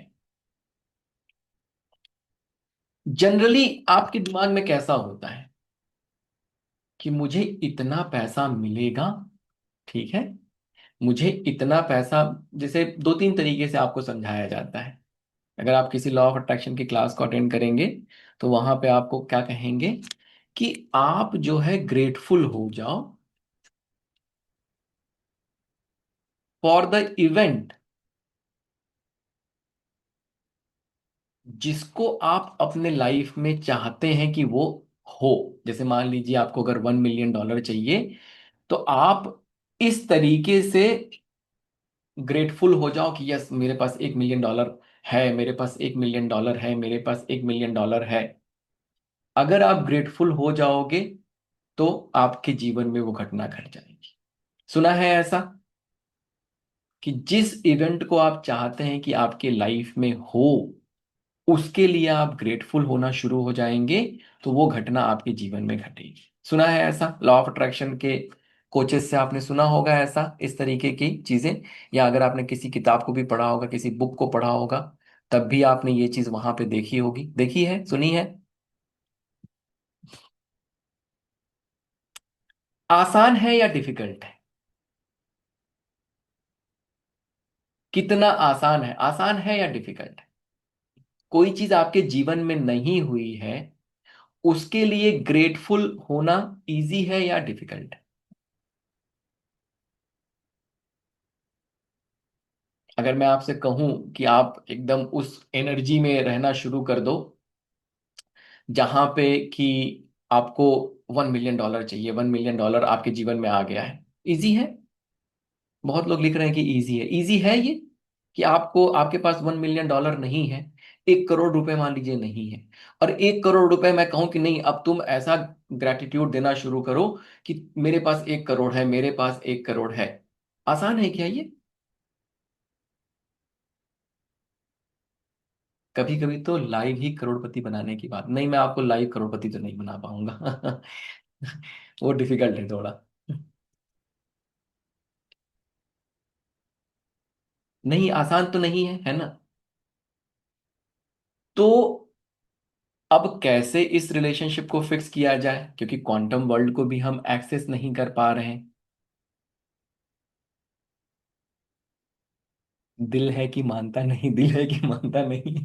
जनरली आपके दिमाग में कैसा होता है कि मुझे इतना पैसा मिलेगा, ठीक है, मुझे इतना पैसा। जैसे दो तीन तरीके से आपको समझाया जाता है। अगर आप किसी लॉ ऑफ अट्रैक्शन की क्लास को अटेंड करेंगे तो वहां पे आपको क्या कहेंगे कि आप जो है ग्रेटफुल हो जाओ फॉर द इवेंट जिसको आप अपने लाइफ में चाहते हैं कि वो हो। जैसे मान लीजिए आपको अगर $1 मिलियन चाहिए, तो आप इस तरीके से ग्रेटफुल हो जाओ कि यस मेरे पास $1 मिलियन है, मेरे पास $1 मिलियन है, मेरे पास $1 मिलियन है। अगर आप ग्रेटफुल हो जाओगे तो आपके जीवन में वो घटना घट जाएगी। सुना है ऐसा कि जिस इवेंट को आप चाहते हैं कि आपके लाइफ में हो, उसके लिए आप ग्रेटफुल होना शुरू हो जाएंगे, तो वो घटना आपके जीवन में घटेगी। सुना है ऐसा? लॉ ऑफ अट्रैक्शन के कोचेस से आपने सुना होगा ऐसा, इस तरीके की चीजें। या अगर आपने किसी किताब को भी पढ़ा होगा, किसी बुक को पढ़ा होगा, तब भी आपने ये चीज वहां पे देखी होगी, देखी है, सुनी है। आसान है या डिफिकल्ट है? कितना आसान है? आसान है या डिफिकल्ट है? कोई चीज आपके जीवन में नहीं हुई है, उसके लिए ग्रेटफुल होना इजी है या डिफिकल्ट है? अगर मैं आपसे कहूं कि आप एकदम उस एनर्जी में रहना शुरू कर दो जहां पे कि आपको $1 मिलियन चाहिए, $1 मिलियन आपके जीवन में आ गया है, इजी है? बहुत लोग लिख रहे हैं कि इजी है। इजी है ये कि आपको, आपके पास $1 मिलियन नहीं है, 1 करोड़ रुपए मान लीजिए नहीं है, और 1 करोड़ रुपए मैं कहूं कि नहीं अब तुम ऐसा ग्रेटिट्यूड देना शुरू करो कि मेरे पास 1 करोड़ है, मेरे पास 1 करोड़ है। आसान है क्या ये? कभी कभी तो लाइव ही करोड़पति बनाने की बात, नहीं मैं आपको लाइव करोड़पति तो नहीं बना पाऊंगा। वो डिफिकल्ट है थोड़ा। नहीं, आसान तो नहीं है, है ना? तो अब कैसे इस रिलेशनशिप को फिक्स किया जाए, क्योंकि क्वांटम वर्ल्ड को भी हम एक्सेस नहीं कर पा रहे हैं। दिल है कि मानता नहीं, दिल है कि मानता नहीं।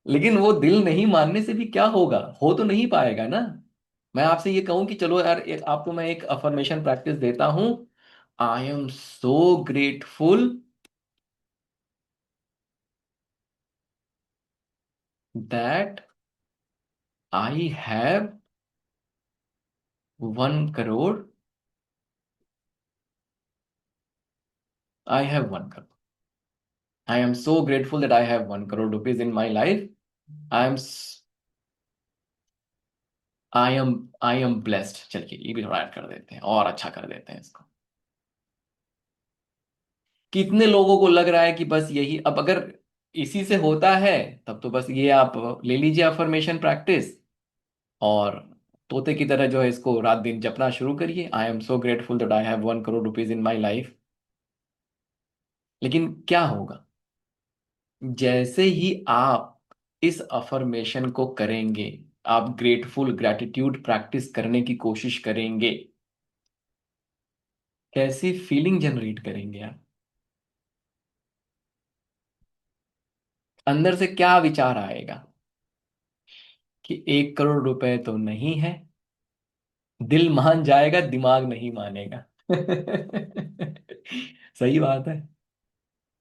लेकिन वो दिल नहीं मानने से भी क्या होगा, हो तो नहीं पाएगा ना। मैं आपसे ये कहूं कि चलो यार, आपको मैं एक अफर्मेशन प्रैक्टिस देता हूं। I am so grateful that I have 1 crore. I have 1 crore. I am so grateful that I have 1 crore rupees in my life. I am I am blessed. चलिए ये भी थोड़ा ऐड कर देते हैं और अच्छा कर देते हैं इसको। कितने लोगों को लग रहा है कि बस यही, अब अगर इसी से होता है, तब तो बस ये आप ले लीजिए अफर्मेशन प्रैक्टिस, और तोते की तरह जो है इसको रात दिन जपना शुरू करिए, I am so grateful that I have 1 crore rupees in my life. लेकिन क्या होगा, जैसे ही आप इस अफर्मेशन को करेंगे, आप ग्रेटफुल ग्रैटिट्यूड प्रैक्टिस करने की कोशिश करेंगे, कैसी फीलिंग जनरेट करेंगे आप, अंदर से क्या विचार आएगा कि 1 करोड़ रुपए तो नहीं है। दिल मान जाएगा, दिमाग नहीं मानेगा। सही बात है।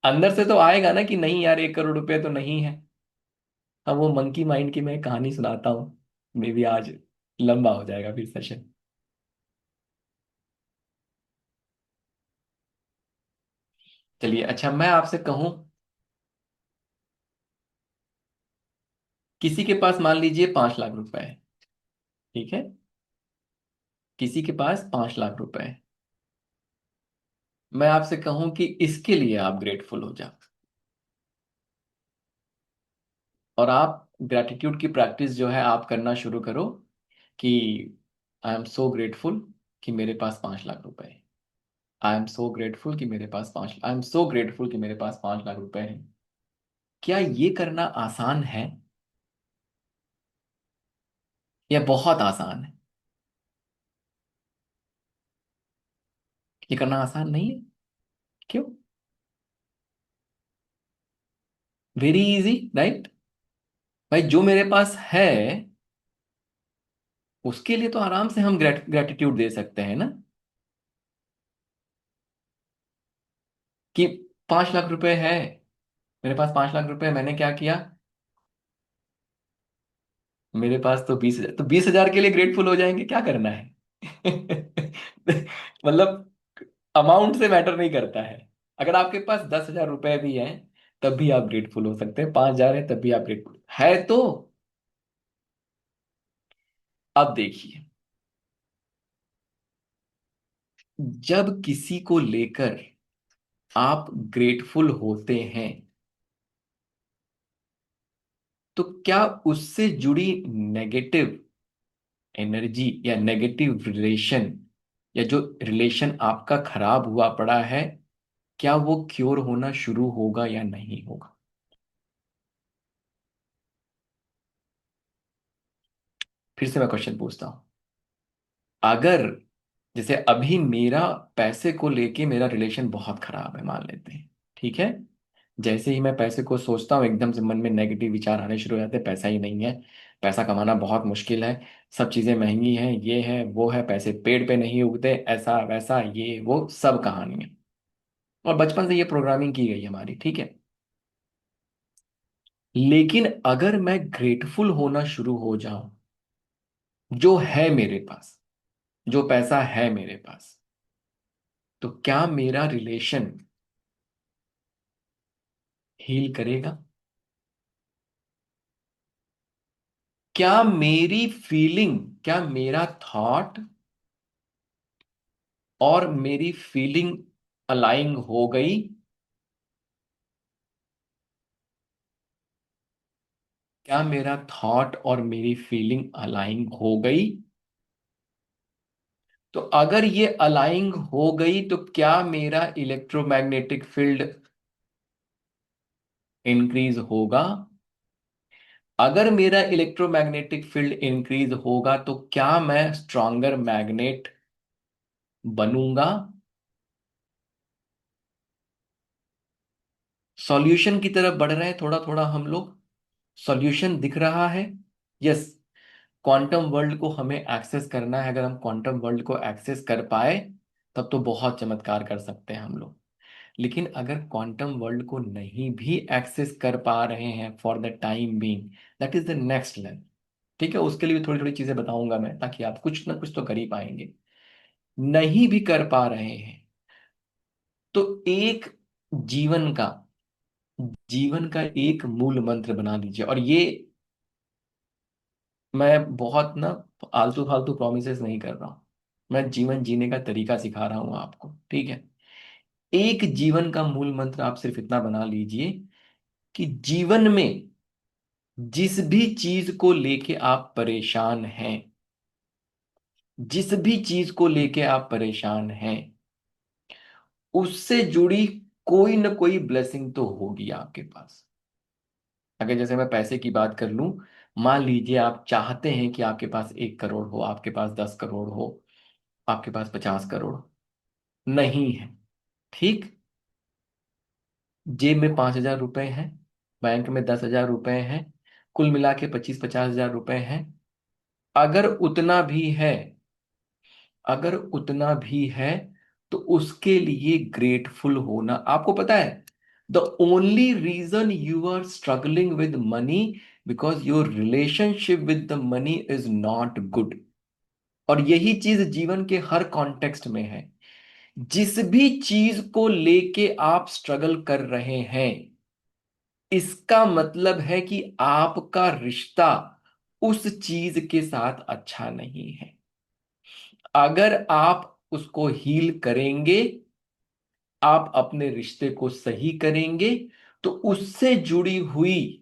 अंदर से तो आएगा ना कि नहीं यार, 1 करोड़ रुपए तो नहीं है। अब वो मंकी माइंड की मैं एक कहानी सुनाता हूँ, मे बी आज लंबा हो जाएगा फिर सेशन। चलिए, अच्छा मैं आपसे कहूं, किसी के पास मान लीजिए 5 लाख रुपए है, ठीक है, किसी के पास 5 लाख रुपए है। मैं आपसे कहूं कि इसके लिए आप ग्रेटफुल हो जाओ, और आप ग्रेटिट्यूड की प्रैक्टिस जो है आप करना शुरू करो कि आई एम सो ग्रेटफुल कि मेरे पास 5 लाख रुपए है। आई एम सो ग्रेटफुल कि मेरे पास 5, आई एम सो ग्रेटफुल कि मेरे पास 5 लाख रुपए है। क्या ये करना आसान है, या बहुत आसान है? ये करना आसान नहीं है। क्यों? Very easy, right? भाई जो मेरे पास है उसके लिए तो आराम से हम ग्रेटिट्यूड दे सकते हैं ना, कि 5 लाख रुपए है, मेरे पास 5 लाख रुपए, मैंने क्या किया, मेरे पास तो 20 हजार, तो 20 हजार के लिए ग्रेटफुल हो जाएंगे, क्या करना है। मतलब अमाउंट से मैटर नहीं करता है। अगर आपके पास 10 हजार रुपए भी हैं तब भी आप ग्रेटफुल हो सकते हैं, 5 हजार है तब भी आप ग्रेटफुल है। तो अब देखिए, जब किसी को लेकर आप ग्रेटफुल होते हैं, तो क्या उससे जुड़ी नेगेटिव एनर्जी या नेगेटिव रिलेशन, या जो रिलेशन आपका खराब हुआ पड़ा है, क्या वो क्योर होना शुरू होगा या नहीं होगा? फिर से मैं क्वेश्चन पूछता हूं, अगर जैसे अभी मेरा पैसे को लेके मेरा रिलेशन बहुत खराब है, मान लेते हैं, ठीक है, जैसे ही मैं पैसे को सोचता हूँ एकदम से मन में नेगेटिव विचार आने शुरू हो जाते हैं, पैसा ही नहीं है, पैसा कमाना बहुत मुश्किल है, सब चीजें महंगी हैं, ये है वो है, पैसे पेड़ पे नहीं उगते, ऐसा वैसा ये वो सब कहानियां, और बचपन से ये प्रोग्रामिंग की गई है हमारी, ठीक है। लेकिन अगर मैं ग्रेटफुल होना शुरू हो जाऊं, जो है मेरे पास, जो पैसा है मेरे पास, तो क्या मेरा रिलेशन हील करेगा? क्या मेरी फीलिंग, क्या मेरा थॉट और मेरी फीलिंग अलाइन हो गई? क्या मेरा थॉट और मेरी फीलिंग अलाइन हो गई? तो अगर ये अलाइन हो गई तो क्या मेरा इलेक्ट्रोमैग्नेटिक फील्ड इंक्रीज होगा? अगर मेरा इलेक्ट्रोमैग्नेटिक फील्ड इंक्रीज होगा तो क्या मैं स्ट्रॉन्गर मैग्नेट बनूंगा? सॉल्यूशन की तरफ बढ़ रहे हैं थोड़ा थोड़ा हम लोग, सॉल्यूशन दिख रहा है। यस, क्वांटम वर्ल्ड को हमें एक्सेस करना है, अगर हम क्वांटम वर्ल्ड को एक्सेस कर पाए तब तो बहुत चमत्कार कर सकते हैं हम लोग। लेकिन अगर क्वांटम वर्ल्ड को नहीं भी एक्सेस कर पा रहे हैं for the time being, that is the next level. ठीक है, उसके लिए भी थोड़ी थोड़ी चीजें बताऊंगा मैं, ताकि आप कुछ ना कुछ तो कर ही पाएंगे। नहीं भी कर पा रहे हैं तो एक जीवन का जीवन का एक मूल मंत्र बना लीजिए, और ये मैं बहुत ना आलतू फालतू प्रोमिसेस नहीं कर रहा हूं, मैं जीवन जीने का तरीका सिखा रहा हूं आपको, ठीक है। एक जीवन का मूल मंत्र आप सिर्फ इतना बना लीजिए कि जीवन में जिस भी चीज को लेके आप परेशान हैं, जिस भी चीज को लेके आप परेशान हैं, उससे जुड़ी कोई ना कोई ब्लेसिंग तो होगी आपके पास। अगर जैसे मैं पैसे की बात कर लूं, मान लीजिए आप चाहते हैं कि आपके पास 1 करोड़ हो, आपके पास 10 करोड़ हो, आपके पास 50 करोड़ नहीं है। ठीक, जेब में 5,000 रुपए हैं, बैंक में 10,000 रुपए हैं, कुल मिला के 25-50 हजार रुपए हैं। अगर उतना भी है, अगर उतना भी है, तो उसके लिए ग्रेटफुल होना, आपको पता है, the only reason you are struggling with money because your relationship with the money is not good. और यही चीज जीवन के हर कॉन्टेक्स्ट में है। जिस भी चीज को लेके आप स्ट्रगल कर रहे हैं, इसका मतलब है कि आपका रिश्ता उस चीज के साथ अच्छा नहीं है। अगर आप उसको हील करेंगे, आप अपने रिश्ते को सही करेंगे, तो उससे जुड़ी हुई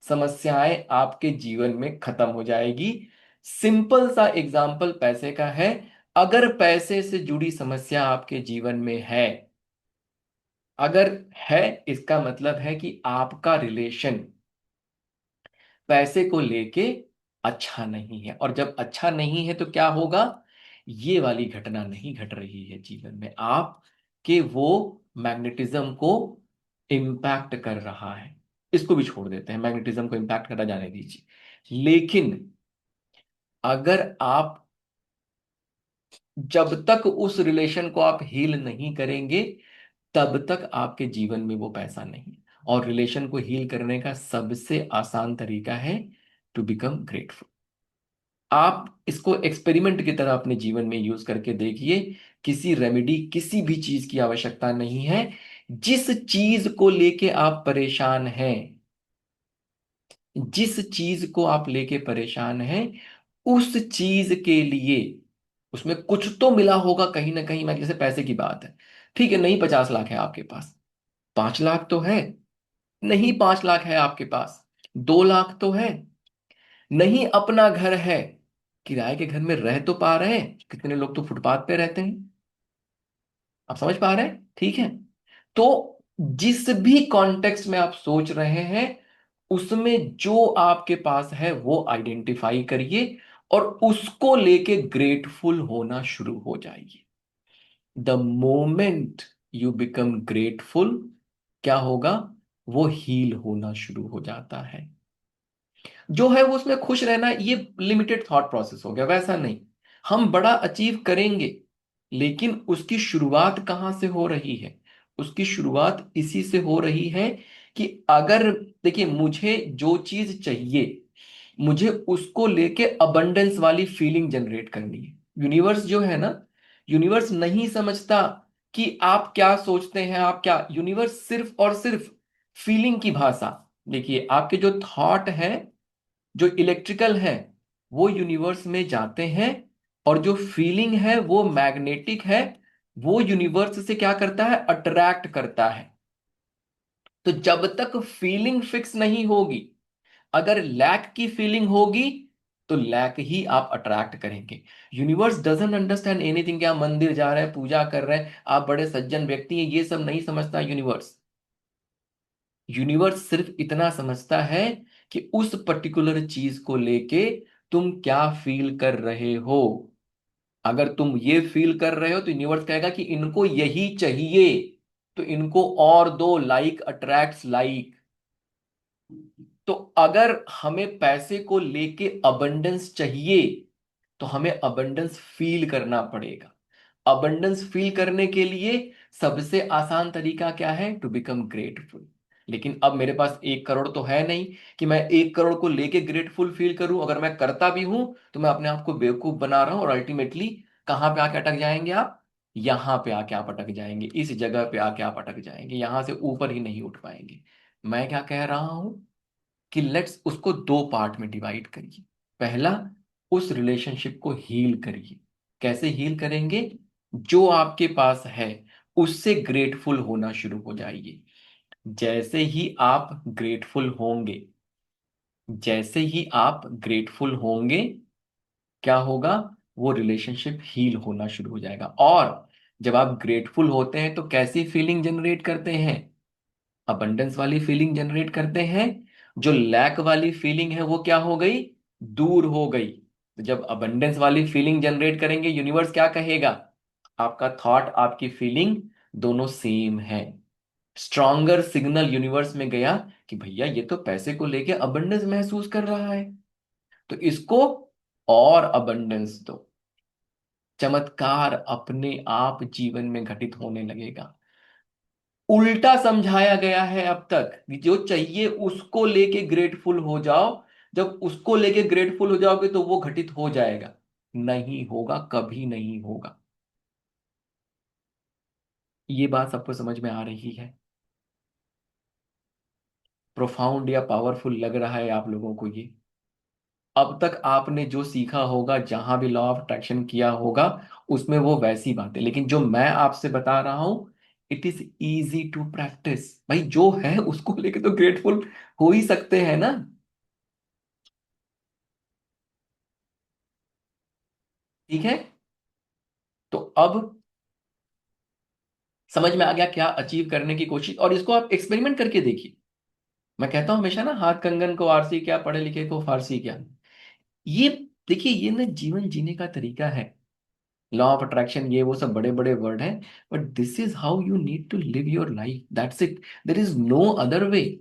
समस्याएं आपके जीवन में खत्म हो जाएगी। सिंपल सा एग्जाम्पल पैसे का है। अगर पैसे से जुड़ी समस्या आपके जीवन में है, अगर है, इसका मतलब है कि आपका रिलेशन पैसे को लेके अच्छा नहीं है। और जब अच्छा नहीं है तो क्या होगा? ये वाली घटना नहीं घट रही है जीवन में, आप के वो मैग्नेटिज्म को इम्पैक्ट कर रहा है। इसको भी छोड़ देते हैं, मैग्नेटिज्म को इम्पैक्ट करना जाने दीजिए। लेकिन अगर आप, जब तक उस रिलेशन को आप हील नहीं करेंगे, तब तक आपके जीवन में वो पैसा नहीं। और रिलेशन को हील करने का सबसे आसान तरीका है टू बिकम ग्रेटफुल। आप इसको एक्सपेरिमेंट की तरह अपने जीवन में यूज करके देखिए। किसी रेमेडी, किसी भी चीज की आवश्यकता नहीं है। जिस चीज को लेके आप परेशान हैं, जिस चीज को आप लेके परेशान हैं, उस चीज के लिए उसमें कुछ तो मिला होगा कहीं ना कहीं। मैं, जैसे पैसे की बात है, ठीक है, नहीं 50 लाख है आपके पास, 5 लाख तो है। नहीं 5 लाख है आपके पास, 2 लाख तो है। नहीं अपना घर है, किराए के घर में रह तो पा रहे हैं। कितने लोग तो फुटपाथ पे रहते हैं, आप समझ पा रहे हैं? ठीक है। तो जिस भी कॉन्टेक्स्ट में आप सोच रहे हैं, उसमें जो आपके पास है वो आइडेंटिफाई करिए और उसको लेके ग्रेटफुल होना शुरू हो जाइए। The moment you become grateful, क्या होगा? वो हील होना शुरू हो जाता है। जो है वो उसमें खुश रहना, ये लिमिटेड थॉट प्रोसेस हो गया, वैसा नहीं। हम बड़ा अचीव करेंगे, लेकिन उसकी शुरुआत कहाँ से हो रही है? उसकी शुरुआत इसी से हो रही है कि अगर, देखिए, मुझे जो चीज चाहिए, मुझे उसको लेके अबंडेंस वाली फीलिंग जनरेट करनी है। यूनिवर्स जो है ना, यूनिवर्स नहीं समझता कि आप क्या सोचते हैं, आप क्या, यूनिवर्स सिर्फ और सिर्फ फीलिंग की भाषा। देखिए, आपके जो थॉट है, जो इलेक्ट्रिकल है, वो यूनिवर्स में जाते हैं, और जो फीलिंग है वो मैग्नेटिक है। वो यूनिवर्स से क्या करता है? अट्रैक्ट करता है। तो जब तक फीलिंग फिक्स नहीं होगी, अगर लैक की फीलिंग होगी, तो लैक ही आप अट्रैक्ट करेंगे। Universe doesn't understand anything. क्या मंदिर जा रहे हैं, पूजा कर रहे हैं, आप बड़े सज्जन व्यक्ति हैं, ये सब नहीं समझता यूनिवर्स। यूनिवर्स सिर्फ इतना समझता है कि उस पर्टिकुलर चीज को लेके तुम क्या फील कर रहे हो। अगर तुम ये फील कर रहे हो, तो यूनिवर्स कहेगा कि इनको यही चाहिए, तो इनको और दो, लाइक अट्रैक्ट्स लाइक। तो अगर हमें पैसे को लेके अबंडेंस चाहिए, तो हमें अबंडेंस फील करना पड़ेगा। अबंडेंस फील करने के लिए सबसे आसान तरीका क्या है? To become grateful. लेकिन अब मेरे पास 1 करोड़ तो है नहीं कि मैं 1 करोड़ को लेके ग्रेटफुल फील करूं। अगर मैं करता भी हूं, तो मैं अपने आप को बेवकूफ बना रहा हूं, और अल्टीमेटली कहां पे आके अटक जाएंगे आप? यहां पे आके आप अटक जाएंगे, इस जगह पे आके आप अटक जाएंगे, यहां से ऊपर ही नहीं उठ पाएंगे। मैं क्या कह रहा हूं कि लेट्स उसको 2 पार्ट में डिवाइड करिए। पहला, उस रिलेशनशिप को हील करिए। कैसे हील करेंगे? जो आपके पास है उससे ग्रेटफुल होना शुरू हो जाइए। जैसे ही आप ग्रेटफुल होंगे, जैसे ही आप ग्रेटफुल होंगे, क्या होगा? वो रिलेशनशिप हील होना शुरू हो जाएगा। और जब आप ग्रेटफुल होते हैं तो कैसी फीलिंग जनरेट करते हैं? अबंडेंस वाली फीलिंग जनरेट करते हैं। जो लैक वाली फीलिंग है वो क्या हो गई? दूर हो गई। तो जब अबंडेंस वाली फीलिंग जनरेट करेंगे, यूनिवर्स क्या कहेगा? आपका थॉट, आपकी फीलिंग दोनों सेम है। स्ट्रॉन्गर सिग्नल यूनिवर्स में गया कि भैया ये तो पैसे को लेके अबंडेंस महसूस कर रहा है, तो इसको और अबंडेंस दो। चमत्कार अपने आप जीवन में घटित होने लगेगा। उल्टा समझाया गया है अब तक कि जो चाहिए उसको लेके ग्रेटफुल हो जाओ। जब उसको लेके ग्रेटफुल हो जाओगे तो वो घटित हो जाएगा। नहीं होगा, कभी नहीं होगा। ये बात सबको समझ में आ रही है? प्रोफाउंड या पावरफुल लग रहा है आप लोगों को ये? अब तक आपने जो सीखा होगा, जहां भी लॉ ऑफ अट्रैक्शन किया होगा, उसमें वो वैसी बातें, लेकिन जो मैं आपसे बता रहा हूं, it is easy to practise. भाई जो है उसको लेके तो ग्रेटफुल हो ही सकते हैं ना। ठीक है। तो अब समझ में आ गया क्या अचीव करने की कोशिश, और इसको आप एक्सपेरिमेंट करके देखिए। मैं कहता हूं हमेशा ना, हाथ कंगन को आरसी क्या, पढ़े लिखे को फारसी क्या। ये देखिए, ये ना जीवन जीने का तरीका है। लॉ ऑफ अट्रैक्शन, ये वो सब बड़े बड़े वर्ड हैं, but this is how you need to live your life, that's it. There is no other way.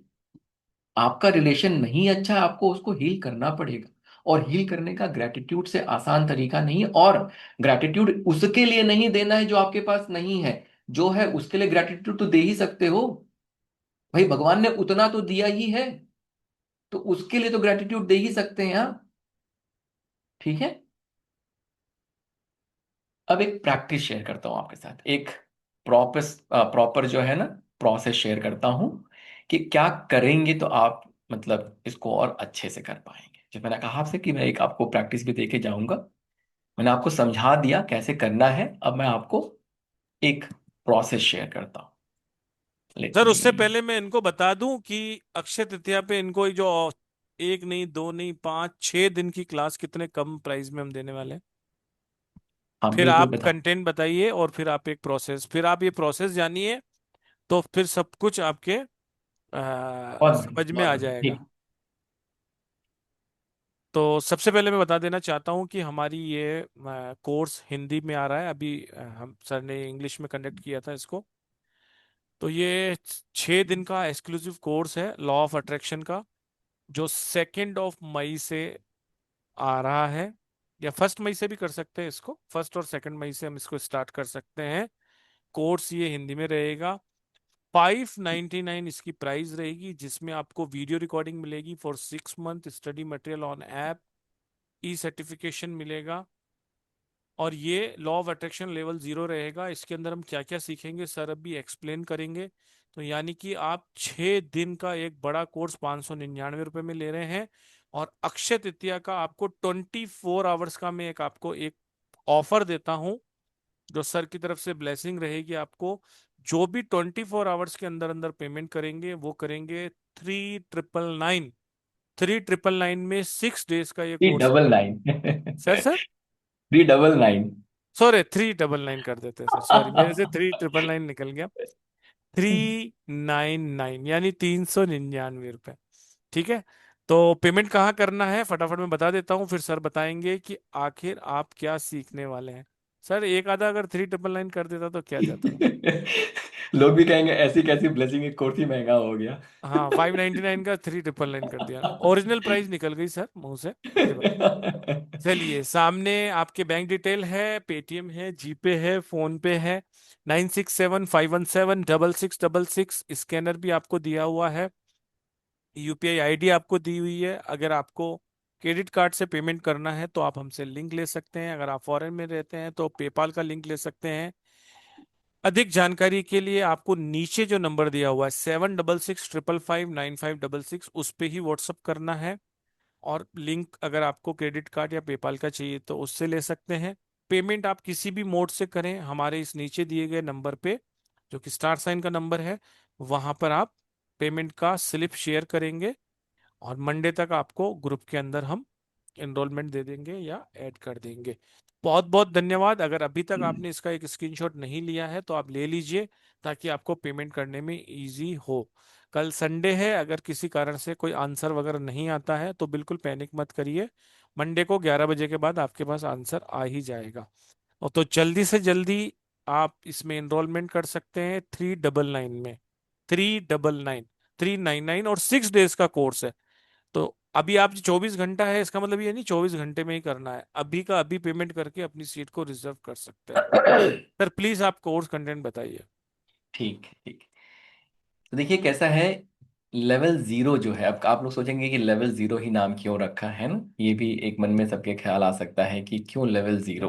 आपका रिलेशन नहीं अच्छा, आपको उसको हील करना पड़ेगा। और हील करने का ग्रेटिट्यूड से आसान तरीका नहीं है। और ग्रेटिट्यूड उसके लिए नहीं देना है जो आपके पास नहीं है। जो है उसके लिए ग्रेटिट्यूड तो दे ही सकते हो। भाई भगवान ने उतना तो दिया ही है, तो उसके लिए तो ग्रेटिट्यूड दे ही सकते हैं आप। ठीक है। अब एक प्रैक्टिस शेयर करता हूं आपके साथ, एक प्रॉपर प्रॉपर जो है ना, प्रोसेस शेयर करता हूं कि क्या करेंगे तो आप मतलब इसको और अच्छे से कर पाएंगे। जब मैंने कहा आपसे कि मैं एक आपको प्रैक्टिस भी देके जाऊंगा, मैंने आपको समझा दिया कैसे करना है। अब मैं आपको एक प्रोसेस शेयर करता हूँ। लेट सर मी। उससे पहले मैं इनको बता दूं कि अक्षय तृतीया पे इनको ये जो एक नहीं, दो नहीं, 5 6 दिन की क्लास कितने कम प्राइस में हम देने वाले हैं। हाँ फिर बिल्कुल आप बता। कंटेंट बताइए और फिर आप एक प्रोसेस, फिर आप ये प्रोसेस जानिए, तो फिर सब कुछ आपके बहुत बढ़िया, समझ में बहुत आ बढ़िया, जाएगा। ठीक। तो सबसे पहले मैं बता देना चाहता हूँ कि हमारी ये कोर्स हिंदी में आ रहा है अभी। हम सर ने इंग्लिश में कंडक्ट किया था इसको। तो ये 6 दिन का एक्सक्लूसिव कोर्स है लॉ ऑफ अट्रैक्शन का, जो 2 मई से आ रहा है। या 1 मई से भी कर सकते हैं इसको, 1 और 2 मई से हम इसको स्टार्ट कर सकते हैं। कोर्स ये हिंदी में रहेगा। 599 इसकी प्राइस रहेगी, जिसमें आपको वीडियो रिकॉर्डिंग मिलेगी for 6 month, study material on app, E certification मिलेगा। और ये लॉ ऑफ अट्रैक्शन लेवल 0 रहेगा। इसके अंदर हम क्या क्या सीखेंगे सर अभी एक्सप्लेन करेंगे। तो यानी कि आप 6 दिन का एक बड़ा कोर्स 599 रुपये में ले रहे हैं। और अक्षय तृतीया का आपको 24 आवर्स का मैं एक आपको एक ऑफर देता हूं, जो सर की तरफ से ब्लेसिंग रहेगी आपको। जो भी 24 आवर्स के अंदर अंदर पेमेंट करेंगे वो करेंगे 3999। 3999 में 6 डेज का ये थ्री कोर्स डबल रहेगा। Nine sir 399। सॉरी, 399 कर देते हैं सर, सॉरी मेरे से 3999 निकल गया। 399 यानी 399 रुपये। ठीक है। तो पेमेंट कहाँ करना है फटाफट मैं बता देता हूँ, फिर सर बताएंगे कि आखिर आप क्या सीखने वाले हैं। सर एक आधा अगर 399 कर देता तो क्या जाता था। लोग भी कहेंगे ऐसी कैसी ब्लेसिंग, एक कोर्स ही महंगा हो गया। हाँ, 599 का 399 कर दिया, ओरिजिनल प्राइस निकल गई सर मुंह से। ये बात। चलिए, सामने आपके बैंक डिटेल है, पेटीएम है, जीपे है, फोन पे है। 9675176666 स्कैनर भी आपको दिया हुआ है। यूपीआई आईडी आपको दी हुई है। अगर आपको क्रेडिट कार्ड से पेमेंट करना है तो आप हमसे लिंक ले सकते हैं। अगर आप फॉरेन में रहते हैं तो पेपाल का लिंक ले सकते हैं। अधिक जानकारी के लिए आपको नीचे जो नंबर दिया हुआ है 7665559566, उस पे ही व्हाट्सअप करना है। और लिंक अगर आपको क्रेडिट कार्ड या पेपाल का चाहिए तो उससे ले सकते हैं। पेमेंट आप किसी भी मोड से करें, हमारे इस नीचे दिए गए नंबर पे, जो कि स्टार साइन का नंबर है, वहां पर आप पेमेंट का स्लिप शेयर करेंगे, और मंडे तक आपको ग्रुप के अंदर हम एनरोलमेंट दे देंगे या ऐड कर देंगे। बहुत बहुत धन्यवाद। अगर अभी तक आपने इसका एक स्क्रीनशॉट नहीं लिया है तो आप ले लीजिए, ताकि आपको पेमेंट करने में इजी हो। कल संडे है, अगर किसी कारण से कोई आंसर वगैरह नहीं आता है तो बिल्कुल पैनिक मत करिए। मंडे को 11 बजे के बाद आपके पास आंसर आ ही जाएगा। और तो जल्दी से जल्दी आप इसमें एनरोलमेंट कर सकते हैं 399 में। 399, 399, और 6 डेज का कोर्स है। तो अभी आप 24 घंटा है, इसका मतलब ये नहीं 24 घंटे में ही करना है, अभी का अभी पेमेंट करके अपनी सीट को रिजर्व कर सकते हैं। सर प्लीज आप कोर्स कंटेंट बताइए। ठीक है, ठीक है। तो देखिए कैसा है, लेवल जीरो जो है, अब आप लोग सोचेंगे कि लेवल जीरो ही नाम क्यों रखा है ना, ये भी एक मन में सबके ख्याल आ सकता है कि क्यों लेवल जीरो।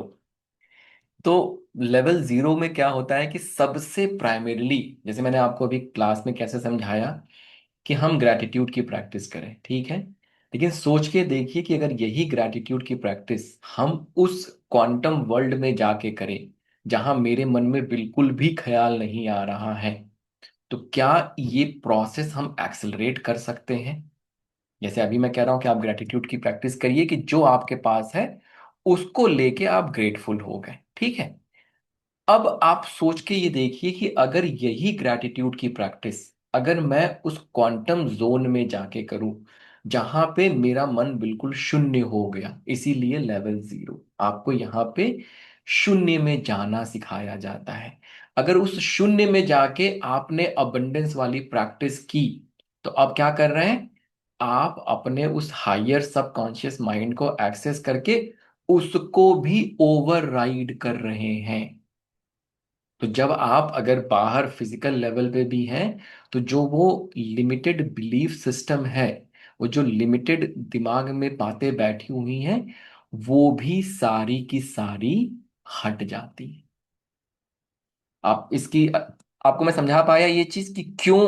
तो लेवल जीरो में क्या होता है कि सबसे प्राइमरीली, जैसे मैंने आपको अभी क्लास में कैसे समझाया कि हम ग्रैटिट्यूड की प्रैक्टिस करें, ठीक है। लेकिन सोच के देखिए कि अगर यही ग्रैटिट्यूड की प्रैक्टिस हम उस क्वांटम वर्ल्ड में जाके करें जहां मेरे मन में बिल्कुल भी ख्याल नहीं आ रहा है, तो क्या ये प्रोसेस हम एक्सेलरेट कर सकते हैं? जैसे अभी मैं कह रहा हूं कि आप ग्रैटिट्यूड की प्रैक्टिस करिए कि जो आपके पास है उसको लेके आप ग्रेटफुल हो गए, ठीक है। अब आप सोच के ये देखिए कि अगर यही ग्रैटिट्यूड की प्रैक्टिस अगर मैं उस क्वांटम जोन में जाके करूं जहां पे मेरा मन बिल्कुल शून्य हो गया, इसीलिए लेवल जीरो आपको यहाँ पे शून्य में जाना सिखाया जाता है। अगर उस शून्य में जाके आपने अबंडेंस वाली प्रैक्टिस की, तो अब क्या कर रहे हैं, आप अपने उस हायर सबकॉन्शियस माइंड को एक्सेस करके उसको भी ओवरराइड कर रहे हैं। तो जब आप अगर बाहर फिजिकल लेवल पे भी हैं, तो जो वो लिमिटेड बिलीफ सिस्टम है, वो जो लिमिटेड दिमाग में बातें बैठी हुई हैं, वो भी सारी की सारी हट जाती है। आप इसकी आपको मैं समझा पाया ये चीज कि क्यों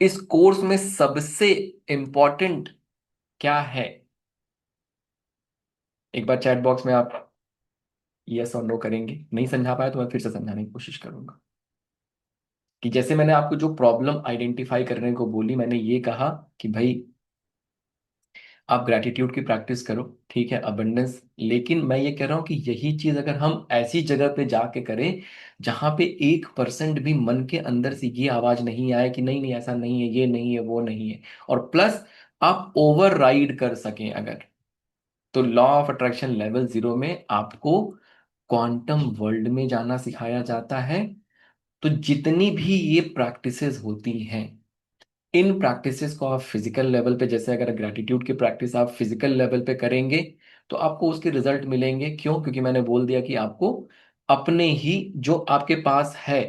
इस कोर्स में सबसे इंपॉर्टेंट क्या है? एक बार चैट बॉक्स में आप यस और नो करेंगे, नहीं समझा पाया तो मैं फिर से समझाने की कोशिश करूंगा। कि जैसे मैंने आपको जो प्रॉब्लम आइडेंटिफाई करने को बोली, मैंने ये कहा कि भाई आप ग्रैटिट्यूड की प्रैक्टिस करो, ठीक है, अबंडेंस, लेकिन मैं ये कह रहा हूं कि यही चीज अगर हम ऐसी जगह पे जाके करें जहां पे 1% भी मन के अंदर से ये आवाज नहीं आए कि नहीं नहीं ऐसा नहीं है, ये नहीं है, वो नहीं है, और प्लस आप ओवर राइड कर सकें अगर, तो law of attraction level zero में आपको क्वांटम वर्ल्ड में जाना सिखाया जाता है। तो जितनी भी ये प्रैक्टिसेस होती हैं, इन प्रैक्टिसेस को आप फिजिकल लेवल पे, जैसे अगर ग्रेटिट्यूड की प्रैक्टिस आप फिजिकल लेवल पे करेंगे तो आपको उसके रिजल्ट मिलेंगे। क्यों? क्योंकि मैंने बोल दिया कि आपको अपने ही जो आपके पास है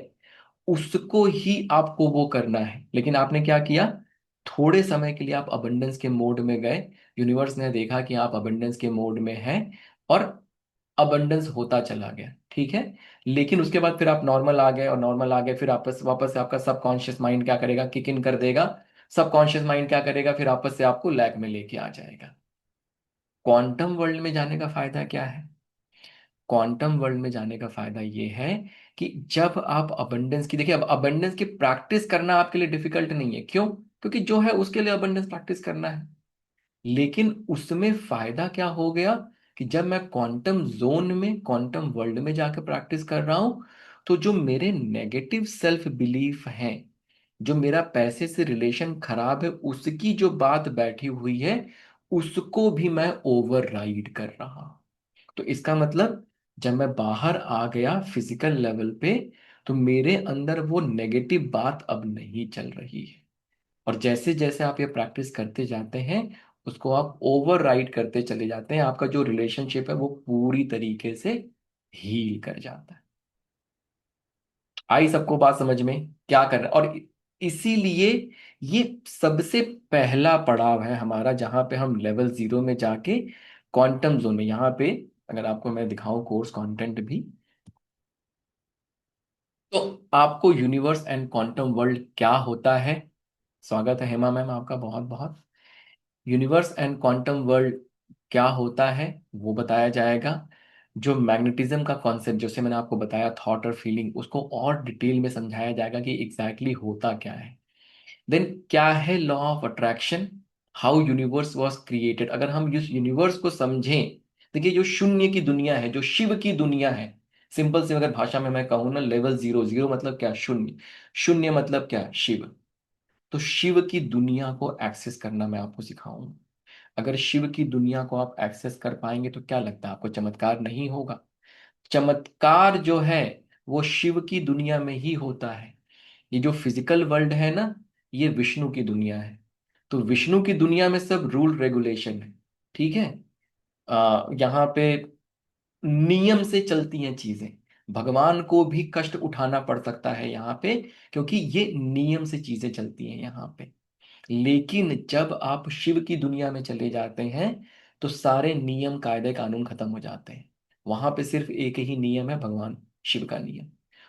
उसको ही आपको वो करना है। लेकिन आपने क्या किया, थोड़े समय के लिए आप अबंडेंस के मोड में गए, यूनिवर्स ने देखा कि आप अबंडेंस के मोड में हैं, और अबंडेंस होता चला गया, ठीक है। लेकिन उसके बाद फिर आप नॉर्मल आ गए, और नॉर्मल आ गए फिर आपस वापस से आपका सबकॉन्शियस माइंड क्या करेगा, किक इन कर देगा। सबकॉन्शियस माइंड क्या करेगा, फिर आपस से आपको लैक में लेके आ जाएगा। क्वांटम वर्ल्ड में जाने का फायदा क्या है? क्वांटम वर्ल्ड में जाने का फायदा ये है कि जब आप अबंडेंस की, देखिए अब अबंडेंस की प्रैक्टिस करना आपके लिए डिफिकल्ट नहीं है। क्यों? क्योंकि जो है उसके लिए अबंडेंस प्रैक्टिस करना है। लेकिन उसमें फायदा क्या हो गया कि जब मैं क्वांटम जोन में, क्वांटम वर्ल्ड में जाकर प्रैक्टिस कर रहा हूं, तो जो मेरे नेगेटिव सेल्फ बिलीफ हैं, जो मेरा पैसे से रिलेशन खराब है उसकी जो बात बैठी हुई है, उसको भी मैं ओवर राइड कर रहा हूं। तो इसका मतलब जब मैं बाहर आ गया फिजिकल लेवल पे, तो मेरे अंदर वो नेगेटिव बात अब नहीं चल रही है। और जैसे जैसे आप ये प्रैक्टिस करते जाते हैं, उसको आप ओवर राइड करते चले जाते हैं, आपका जो रिलेशनशिप है वो पूरी तरीके से हील कर जाता है। आई सबको बात समझ में? क्या कर रहे हैं? और इसीलिए ये सबसे पहला पड़ाव है हमारा, जहां पे हम लेवल जीरो में जाके क्वांटम जोन में, यहाँ पे अगर आपको मैं दिखाऊं कोर्स कंटेंट भी, तो आपको यूनिवर्स एंड क्वांटम वर्ल्ड क्या होता है। स्वागत है हेमा मैम आपका, बहुत बहुत। यूनिवर्स एंड क्वांटम वर्ल्ड क्या होता है वो बताया जाएगा। जो मैग्नेटिज्म का कॉन्सेप्ट जैसे मैंने आपको बताया, थॉट और फीलिंग, उसको और डिटेल में समझाया जाएगा कि एग्जैक्टली होता क्या है। देन क्या है law of attraction, how universe was created. अगर हम इस यूनिवर्स को समझें, देखिए जो शून्य की दुनिया है, जो शिव की दुनिया है, सिंपल से अगर भाषा में मैं कहूँ ना, लेवल जीरो, जीरो मतलब क्या, शून्य, शून्य मतलब क्या, शिव। तो शिव की दुनिया को एक्सेस करना मैं आपको सिखाऊंगा। अगर शिव की दुनिया को आप एक्सेस कर पाएंगे तो क्या लगता है आपको, चमत्कार नहीं होगा? चमत्कार जो है वो शिव की दुनिया में ही होता है। ये जो फिजिकल वर्ल्ड है ना, ये विष्णु की दुनिया है। तो विष्णु की दुनिया में सब रूल रेगुलेशन है, ठीक है। यहाँ पे नियम से चलती हैं चीजें। भगवान को भी कष्ट उठाना पड़ सकता है यहाँ पे, क्योंकि ये नियम से चीजें चलती हैं यहाँ पे। लेकिन जब आप शिव की दुनिया में चले जाते हैं तो सारे नियम कायदे कानून खत्म हो जाते हैं। वहां पे सिर्फ एक ही नियम है, भगवान शिव का नियम।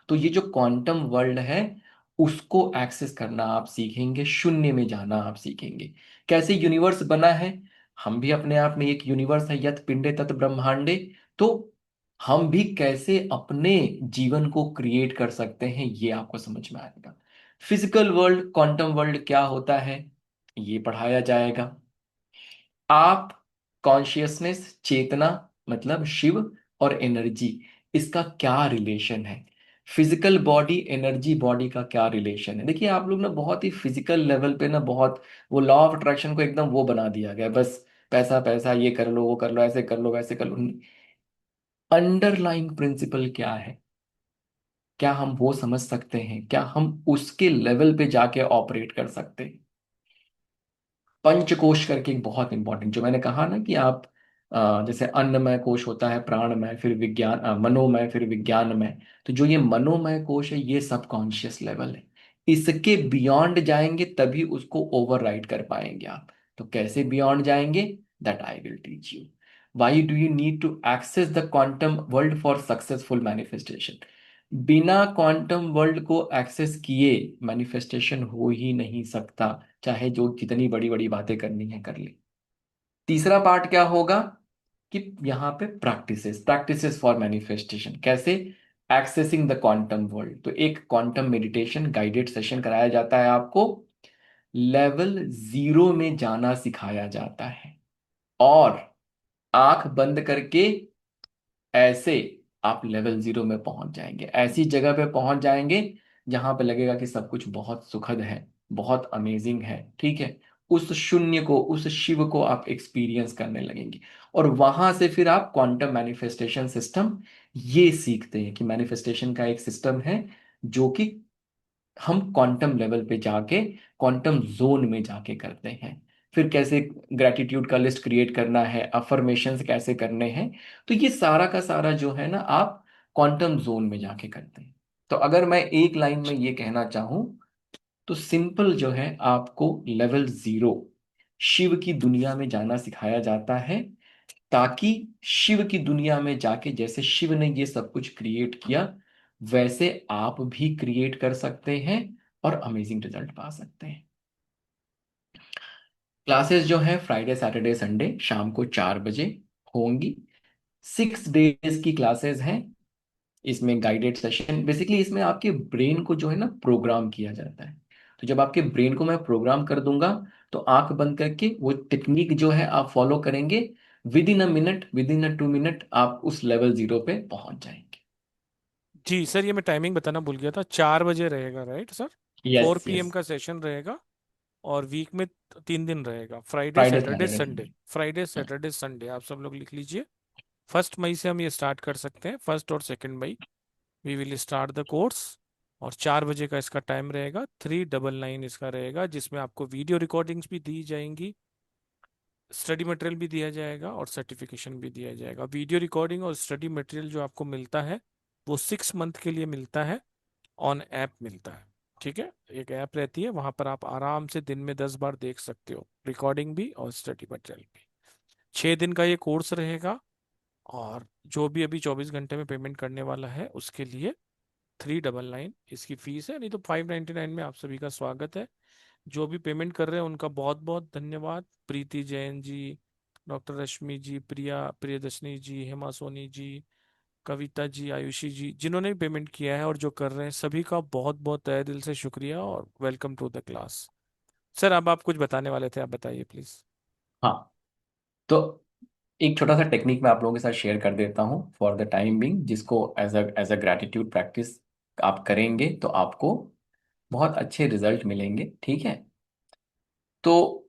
तो ये जो क्वांटम वर्ल्ड है, उसको एक्सेस करना आप सीखेंगे, शून्य में जाना आप सीखेंगे। कैसे यूनिवर्स बना है, हम भी अपने आप में एक यूनिवर्स है, यत पिंडे तत् ब्रह्मांडे। तो हम भी कैसे अपने जीवन को क्रिएट कर सकते हैं, ये आपको समझ में आएगा। फिजिकल वर्ल्ड, क्वांटम वर्ल्ड क्या होता है, ये पढ़ाया जाएगा। आप कॉन्शियसनेस, चेतना, मतलब शिव, और एनर्जी, इसका क्या रिलेशन है। फिजिकल बॉडी, एनर्जी बॉडी का क्या रिलेशन है। देखिए आप लोग ना बहुत ही फिजिकल लेवल पे ना, बहुत वो लॉ ऑफ अट्रैक्शन को एकदम वो बना दिया गया है, बस पैसा पैसा, ये कर लो वो कर लो, ऐसे कर लो वैसे कर लो। अंडरलाइंग प्रिंसिपल क्या है, क्या हम वो समझ सकते हैं, क्या हम उसके लेवल पे जाके ऑपरेट कर सकते हैं। पंचकोश करके एक बहुत इंपॉर्टेंट, जो मैंने कहा ना कि आप जैसे अन्नमय कोश होता है, प्राणमय, फिर विज्ञान मनोमय, फिर विज्ञानमय। तो जो ये मनोमय कोश है, ये सबकॉन्शियस लेवल है। इसके बियॉन्ड जाएंगे तभी उसको ओवरराइड कर पाएंगे आप। तो कैसे बियॉन्ड जाएंगे, that I will teach you. Why do you need to access the quantum world for successful manifestation. बिना क्वांटम वर्ल्ड को एक्सेस किए मैनिफेस्टेशन हो ही नहीं सकता, चाहे जो जितनी बड़ी बड़ी बातें करनी है कर ले। तीसरा पार्ट क्या होगा कि यहाँ पे प्रैक्टिसेस, प्रैक्टिसेस फॉर मैनिफेस्टेशन, कैसे एक्सेसिंग द क्वांटम वर्ल्ड। तो एक क्वांटम मेडिटेशन गाइडेड सेशन कराया जाता है आपको, लेवल जीरो में जाना सिखाया जाता है। और आंख बंद करके ऐसे आप लेवल जीरो में पहुंच जाएंगे, ऐसी जगह पे पहुंच जाएंगे जहां पे लगेगा कि सब कुछ बहुत सुखद है, बहुत अमेजिंग है, ठीक है। उस शून्य को, उस शिव को आप एक्सपीरियंस करने लगेंगे। और वहां से फिर आप क्वांटम मैनिफेस्टेशन सिस्टम ये सीखते हैं कि मैनिफेस्टेशन का एक सिस्टम है जो कि हम क्वांटम लेवल पे जाके, क्वांटम जोन में जाके करते हैं। फिर कैसे ग्रेटिट्यूड का लिस्ट क्रिएट करना है, अफर्मेशंस कैसे करने हैं। तो ये सारा का सारा जो है ना, आप क्वांटम जोन में जाके करते हैं। तो अगर मैं एक लाइन में ये कहना चाहूं, तो सिंपल जो है, आपको लेवल जीरो, शिव की दुनिया में जाना सिखाया जाता है, ताकि शिव की दुनिया में जाके जैसे शिव ने ये सब कुछ क्रिएट किया, वैसे आप भी क्रिएट कर सकते हैं और अमेजिंग रिजल्ट पा सकते हैं। क्लासेस जो है फ्राइडे सैटरडे संडे शाम को 4 बजे होंगी। 6 डेज की क्लासेस हैं। इसमें गाइडेड सेशन, बेसिकली इसमें आपके ब्रेन को जो है ना प्रोग्राम किया जाता है। तो जब आपके ब्रेन को मैं प्रोग्राम कर दूंगा, तो आंख बंद करके वो टेक्निक जो है आप फॉलो करेंगे, with in a minute, with in a 2 minute आप उस लेवल जीरो पे पहुंच जाएंगे। जी सर, ये मैं टाइमिंग बताना भूल गया था, 4 बजे रहेगा right sir? Four yes PM yes. का सेशन रहेगा। और वीक में 3 दिन रहेगा, Friday Friday Saturday Saturday Sunday. Friday Sunday. Saturday Sunday आप सब लोग लिख लीजिए। 1 मई से हम ये स्टार्ट कर सकते हैं, 1 और 2 मई we will start the course. और 4 बजे का इसका टाइम रहेगा, 399 इसका रहेगा, जिसमें आपको वीडियो रिकॉर्डिंग्स भी दी जाएंगी, स्टडी मटेरियल भी दिया जाएगा और सर्टिफिकेशन भी दिया जाएगा। वीडियो रिकॉर्डिंग और स्टडी मटेरियल जो आपको मिलता है वो 6 मंथ के लिए मिलता है, ऑन ऐप मिलता है। ठीक है, एक ऐप रहती है, वहां पर आप आराम से दिन में 10 बार देख सकते हो, रिकॉर्डिंग भी और स्टडी मटेरियल भी। 6 दिन का ये कोर्स रहेगा। और जो भी अभी 24 घंटे में पेमेंट करने वाला है उसके लिए 399 इसकी फीस है, नहीं तो 599 में आप सभी का स्वागत है। जो भी पेमेंट कर रहे हैं उनका बहुत बहुत धन्यवाद। प्रीति जैन जी, डॉक्टर रश्मि जी, प्रिया प्रियदर्शनी जी, हेमा सोनी जी, कविता जी, आयुषी जी, जिन्होंने भी पेमेंट किया है और जो कर रहे हैं, सभी का बहुत बहुत तहे दिल से शुक्रिया और welcome to the class. Sir अब आप कुछ बताने वाले थे, आप बताइए प्लीज। हाँ, तो एक छोटा सा टेक्निक मैं आप लोगों के साथ शेयर कर देता हूँ फॉर द टाइम बिंग, जिसको एज अ ग्रैटिट्यूड प्रैक्टिस आप करेंगे तो आपको बहुत अच्छे रिजल्ट मिलेंगे, ठीक है। तो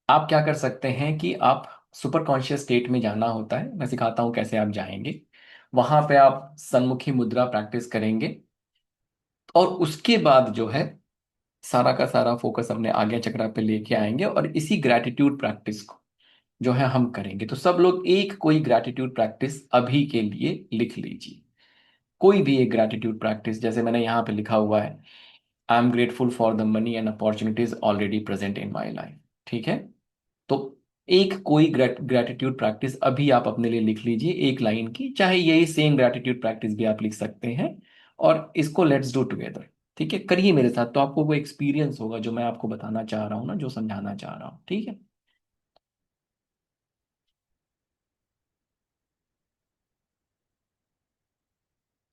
आप क्या कर सकते हैं कि आप सुपर कॉन्शियस स्टेट में जाना होता है, मैं सिखाता हूँ कैसे आप जाएंगे। वहां पे आप सन्मुखी मुद्रा प्रैक्टिस करेंगे, और उसके बाद जो है सारा का सारा फोकस अपने आज्ञा चक्र पे लेके आएंगे, और इसी ग्रैटिट्यूड प्रैक्टिस को जो है हम करेंगे। तो सब लोग एक कोई ग्रैटिट्यूड प्रैक्टिस अभी के लिए लिख लीजिए। कोई भी एक ग्रैटिट्यूड प्रैक्टिस, जैसे मैंने यहाँ पे लिखा हुआ है, I am grateful for the money and opportunities already present in my life, ठीक है। तो एक कोई ग्रैटिट्यूड प्रैक्टिस अभी आप अपने लिए लिख लीजिए, एक लाइन की, चाहे यही सेम ग्रैटिट्यूड प्रैक्टिस भी आप लिख सकते हैं, और इसको लेट्स डू टुगेदर, ठीक है। करिए मेरे साथ, तो आपको वो एक्सपीरियंस होगा जो मैं आपको बताना चाह रहा हूँ ना, जो समझाना चाह रहा हूँ, ठीक है।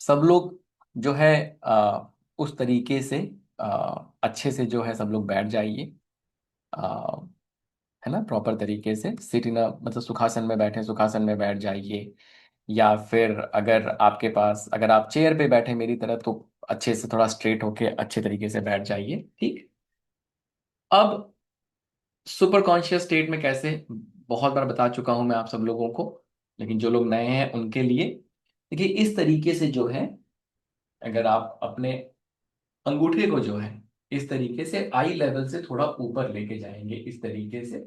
सब लोग जो है उस तरीके से अच्छे से जो है सब लोग बैठ जाइए, आ, है ना, प्रॉपर तरीके से सिट इन मतलब सुखासन में बैठे, सुखासन में बैठ जाइए। या फिर अगर आपके पास, अगर आप चेयर पे बैठे मेरी तरह, तो अच्छे से थोड़ा स्ट्रेट होके अच्छे तरीके से बैठ जाइए, ठीक। अब सुपर कॉन्शियस स्टेट में कैसे, बहुत बार बता चुका हूं मैं आप सब लोगों को, लेकिन जो लोग नए हैं उनके लिए देखिए, इस तरीके से जो है, अगर आप अपने अंगूठे को जो है इस तरीके से आई लेवल से थोड़ा ऊपर लेके जाएंगे, इस तरीके से।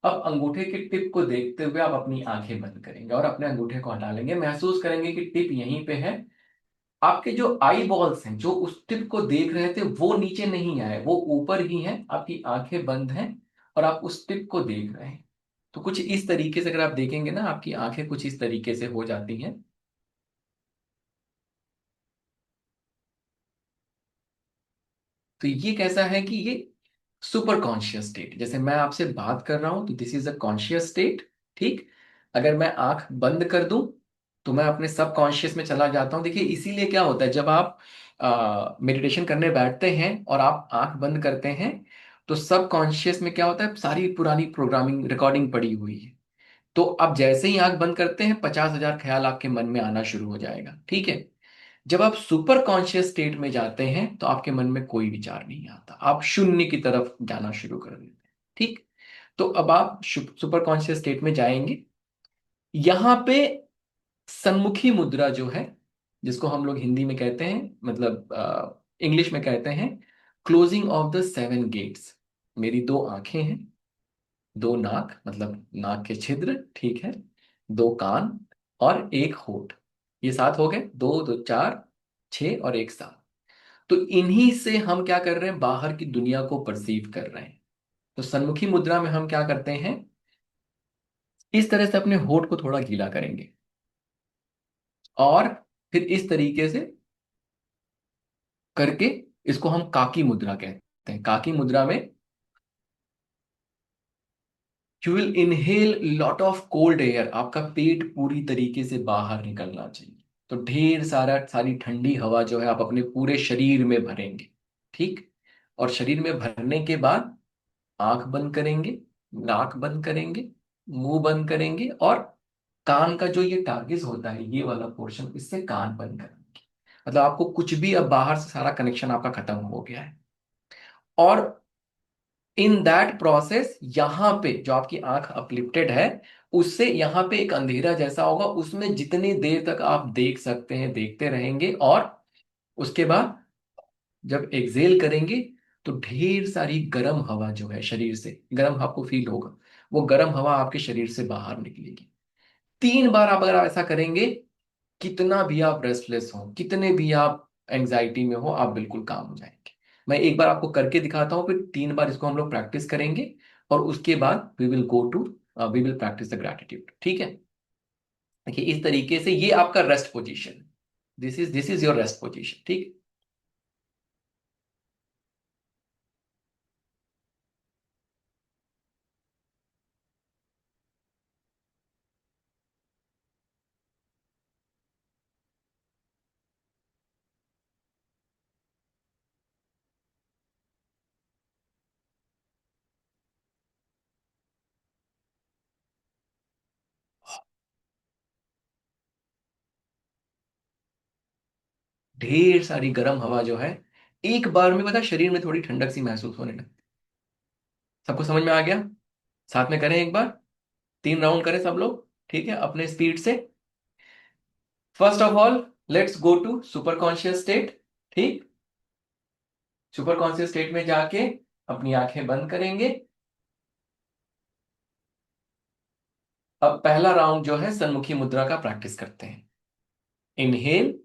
अब अंगूठे के टिप को देखते हुए आप अपनी आंखें बंद करेंगे और अपने अंगूठे को हटा लेंगे, महसूस करेंगे कि टिप यहीं पे है। आपके जो आई बॉल्स हैं जो उस टिप को देख रहे थे वो नीचे नहीं आए, वो ऊपर ही हैं, आपकी आंखें बंद हैं और आप उस टिप को देख रहे हैं। तो कुछ इस तरीके से अगर आप देखेंगे ना, आपकी आंखें कुछ इस तरीके से हो जाती हैं। तो ये कैसा है कि ये सुपर कॉन्शियस स्टेट, जैसे मैं आपसे बात कर रहा हूं तो this is a conscious state, ठीक। अगर मैं आंख बंद कर दूं तो मैं अपने सब कॉन्शियस में चला जाता हूं। देखिए इसीलिए क्या होता है, जब आप मेडिटेशन करने बैठते हैं और आप आंख बंद करते हैं, तो सब कॉन्शियस में क्या होता है, सारी पुरानी प्रोग्रामिंग रिकॉर्डिंग पड़ी हुई है। तो आप जैसे ही आंख बंद करते हैं, 50,000 ख्याल आपके मन में आना शुरू हो जाएगा, ठीक है। जब आप सुपर कॉन्शियस स्टेट में जाते हैं तो आपके मन में कोई विचार नहीं आता, आप शून्य की तरफ जाना शुरू कर देते हैं, ठीक। तो अब आप सुपर कॉन्शियस स्टेट में जाएंगे। यहां पे सन्मुखी मुद्रा जो है, जिसको हम लोग हिंदी में कहते हैं, मतलब इंग्लिश में कहते हैं, closing of the seven gates. मेरी दो आंखें हैं, दो नाक मतलब नाक के छिद्र, ठीक है, दो कान और एक होठ। ये सात हो गए, दो दो चार, छह और एक सात। तो इन्हीं से हम क्या कर रहे हैं, बाहर की दुनिया को परसीव कर रहे हैं। तो सन्मुखी मुद्रा में हम क्या करते हैं, इस तरह से अपने होठ को थोड़ा गीला करेंगे, और फिर इस तरीके से करके, इसको हम काकी मुद्रा कहते हैं। काकी मुद्रा में you will inhale lot of cold air, आपका पेट पूरी तरीके से बाहर निकलना चाहिए। तो ढेर सारा सारी ठंडी हवा जो है आप अपने पूरे शरीर में भरेंगे, ठीक। और शरीर में भरने के बाद आंख बंद करेंगे, नाक बंद करेंगे, मुंह बंद करेंगे, और कान का जो ये टार्गेट होता है, ये वाला पोर्शन, इससे कान बंद करेंगे। मतलब आपको कुछ भी, अब बाहर से सारा कनेक्शन आपका खत्म हो गया है। और इन दैट प्रोसेस यहाँ पे जो आपकी आंख अपलिफ्टेड है, उससे यहाँ पे एक अंधेरा जैसा होगा, उसमें जितनी देर तक आप देख सकते हैं देखते रहेंगे। और उसके बाद जब एक्सेल करेंगे तो ढेर सारी गर्म हवा जो है शरीर से, गर्म आपको फील होगा, वो गर्म हवा आपके शरीर से बाहर निकलेगी। 3 बार आप अगर ऐसा करेंगे, कितना भी आप रेस्टलेस हो, कितने भी आप एंजाइटी में हो, आप बिल्कुल काम हो जाएंगे। मैं एक बार आपको करके दिखाता हूँ, फिर 3 बार इसको हम लोग प्रैक्टिस करेंगे, और उसके बाद we will go to, we will practise the gratitude, ठीक है। देखिए इस तरीके से ये आपका rest position, this is your rest position, ठीक। ढेर सारी गर्म हवा जो है एक बार में, पता है, शरीर में थोड़ी ठंडक सी महसूस होने लगती। सबको समझ में आ गया? साथ में करें एक बार, 3 राउंड करें सब लोग, ठीक है, अपने स्पीड से। First of all, let's go to super conscious state. ठीक, सुपर कॉन्शियस स्टेट में जाके अपनी आंखें बंद करेंगे। अब पहला राउंड जो है सन्मुखी मुद्रा का प्रैक्टिस करते हैं। Inhale,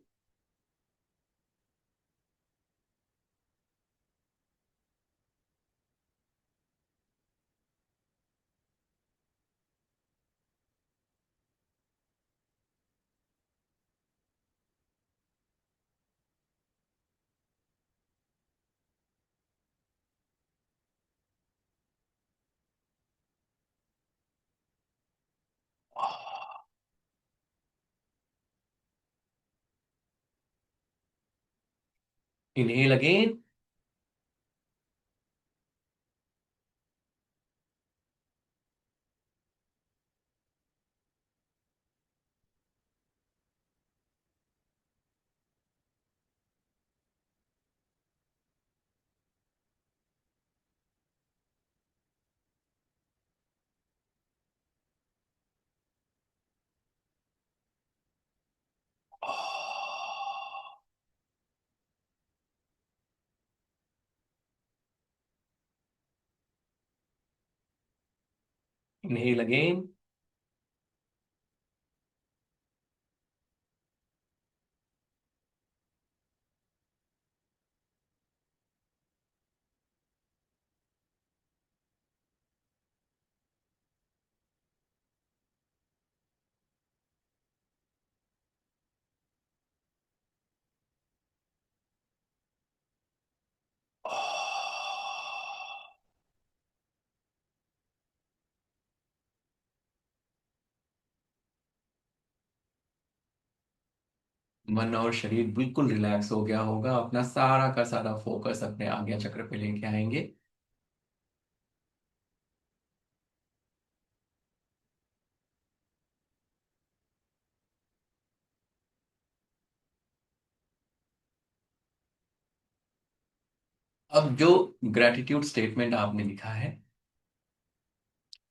inhale again, inhale again, मन और शरीर बिल्कुल रिलैक्स हो गया होगा। अपना सारा का सारा फोकस अपने आज्ञा चक्र पे लेके आएंगे। अब जो ग्रेटिट्यूड स्टेटमेंट आपने लिखा है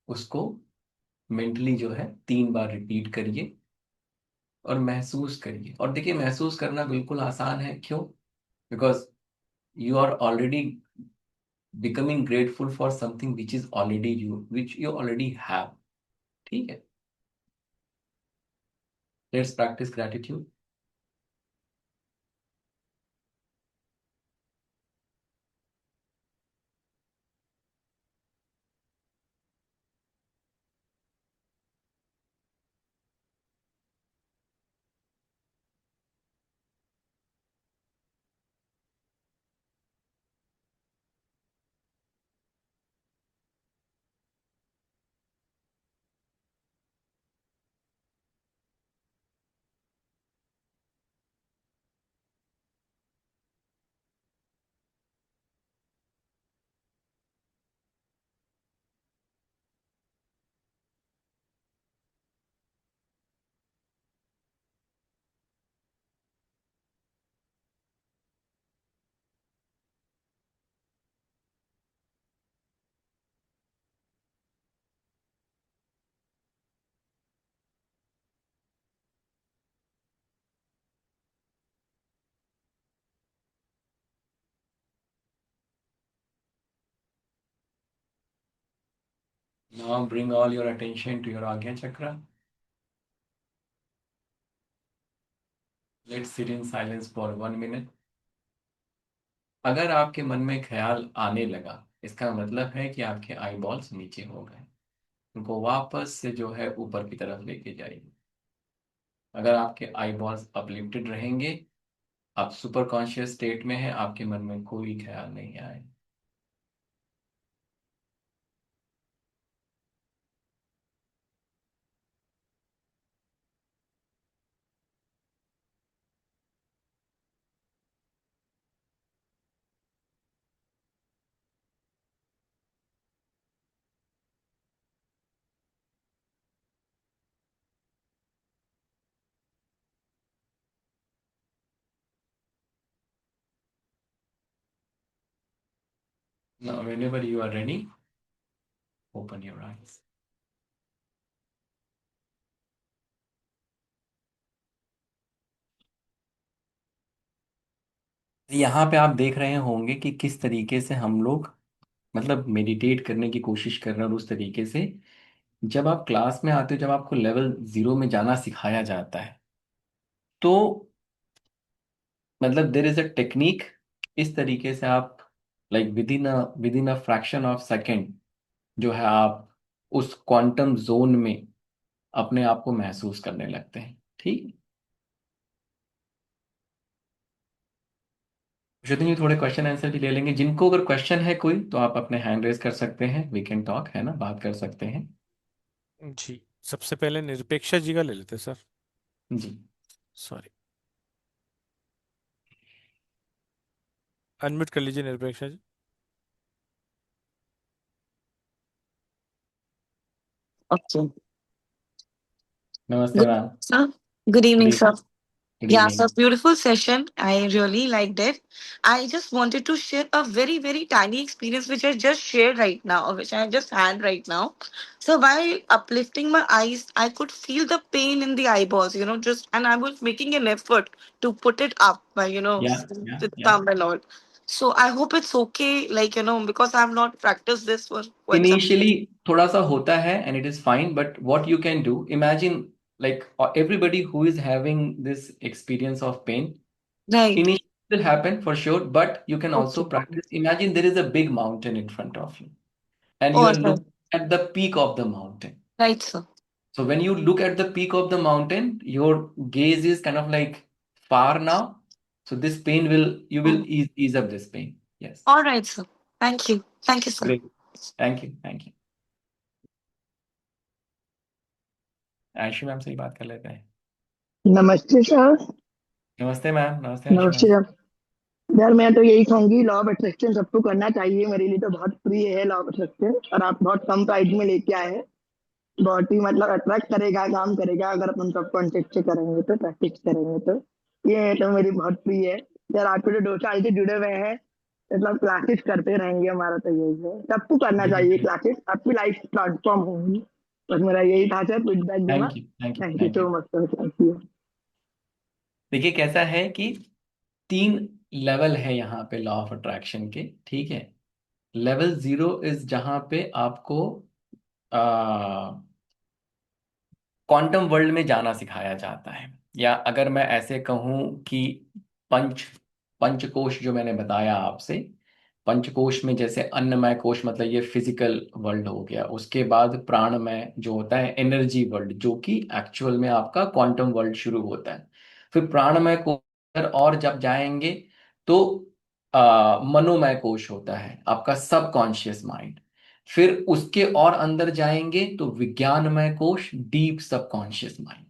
उसको मेंटली जो है 3 बार रिपीट करिए और महसूस करिए। और देखिए, महसूस करना बिल्कुल आसान है। क्यों? Because you are already becoming grateful for something which is already you, which you already have. ठीक है, let's practise gratitude. Now bring all your attention to your Agya chakra. Let's sit in silence for 1 minute. अगर आपके मन में ख्याल आने लगा, इसका मतलब है कि आपके आई बॉल्स नीचे हो गए। उनको वापस से जो है ऊपर की तरफ लेके जाइए। अगर आपके आई बॉल्स अपलिफ्टेड रहेंगे, आप सुपर कॉन्शियस स्टेट में हैं, आपके मन में कोई ख्याल नहीं आए। Now, whenever you are ready, open your eyes. यहाँ पे आप देख रहे होंगे कि किस तरीके से हम लोग मतलब मेडिटेट करने की कोशिश कर रहे हैं, और उस तरीके से जब आप क्लास में आते हो, जब आपको लेवल 0 में जाना सिखाया जाता है, तो मतलब देर इज अ टेक्निक। इस तरीके से आप like with in a fraction of second जो है आप उस क्वांटम जोन में अपने आप को महसूस करने लगते हैं। ठीक। यदि जी थोड़े क्वेश्चन आंसर भी ले लेंगे, जिनको अगर क्वेश्चन है कोई तो आप अपने हैंड रेज कर सकते हैं, वी कैन टॉक, है ना, बात कर सकते हैं। जी, सबसे पहले निरपेक्षा जी का ले लेते हैं सर। जी। सॉरी, अनम्यूट कर लीजिए निरपेक्षा जी। Okay. नमस्ते Good, ma'am. sir. Good good evening, sir. Good Yeah, evening. sir. Beautiful session. I really liked it. I just wanted to share a very, very tiny experience which I just shared right now, or which I just had right now. So while uplifting my eyes, I could feel the pain in the eyeballs, just and I was making an effort to put it up by, या या with या thumb and all. So I hope it's okay, like, because I've not practiced this for quite some initially थोड़ा सा होता है and it is fine, but what you can do, imagine like everybody who is having this experience of pain, right. initially will happen for sure, but you can also Okay. practice. Imagine there is a big mountain in front of you and you Oh, are right. looking at the peak of the mountain. Right, sir. So when you look at the peak of the mountain, your gaze is kind of like far now. So this pain will, you will Oh. ease up this pain. Yes. All right, sir. Thank you. Thank you, sir. Great. Thank you. Thank you. Aishu ma'am से ही बात कर लेते हैं। नमस्ते सर। नमस्ते मैम। नमस्ते आयशु नमस्ते मैम। सर। यार मैं तो यही कहूंगी, लॉ ऑफ अट्रैक्शन सबको करना चाहिए। मेरे लिए तो बहुत प्रिय है लॉ ऑफ अट्रैक्शन, और आप बहुत कम प्राइस में लेके आए हैं। बहुत ही मतलब अट्रैक्ट करेगा, काम करेगा अगर अपन सब कॉन्टेक्ट से करेंगे तो, प्रैक्टिस करेंगे तो। ये तो मेरी बहुत प्रिय है। यार आपके जो 2 साल से जुड़े हुए हैं, मतलब क्लासेस करते रहेंगे, हमारा तो यही है, सबको करना बिल्कुल चाहिए सही। क्लासेस, आपकी लाइफ ट्रांसफॉर्म होगी। बस मेरा यही था सर, फीडबैक दूंगा। Thank you. Thank you. Thank you thank you. So much sir, thank you. देखिए कैसा है कि 3 लेवल है यहाँ पे लॉ ऑफ अट्रैक्शन के। ठीक है। लेवल 0 इज जहाँ पे आपको क्वांटम वर्ल्ड में जाना सिखाया जाता है, या अगर मैं ऐसे कहूं कि पंच पंचकोश जो मैंने बताया आपसे, पंचकोश में जैसे अन्नमय कोश मतलब ये फिजिकल वर्ल्ड हो गया, उसके बाद प्राणमय जो होता है एनर्जी वर्ल्ड, जो कि एक्चुअल में आपका क्वांटम वर्ल्ड शुरू होता है। फिर प्राणमय कोश और जब जाएंगे तो मनोमय कोश होता है आपका सबकॉन्शियस माइंड। फिर उसके और अंदर जाएंगे तो विज्ञानमय कोश, डीप सबकॉन्शियस माइंड।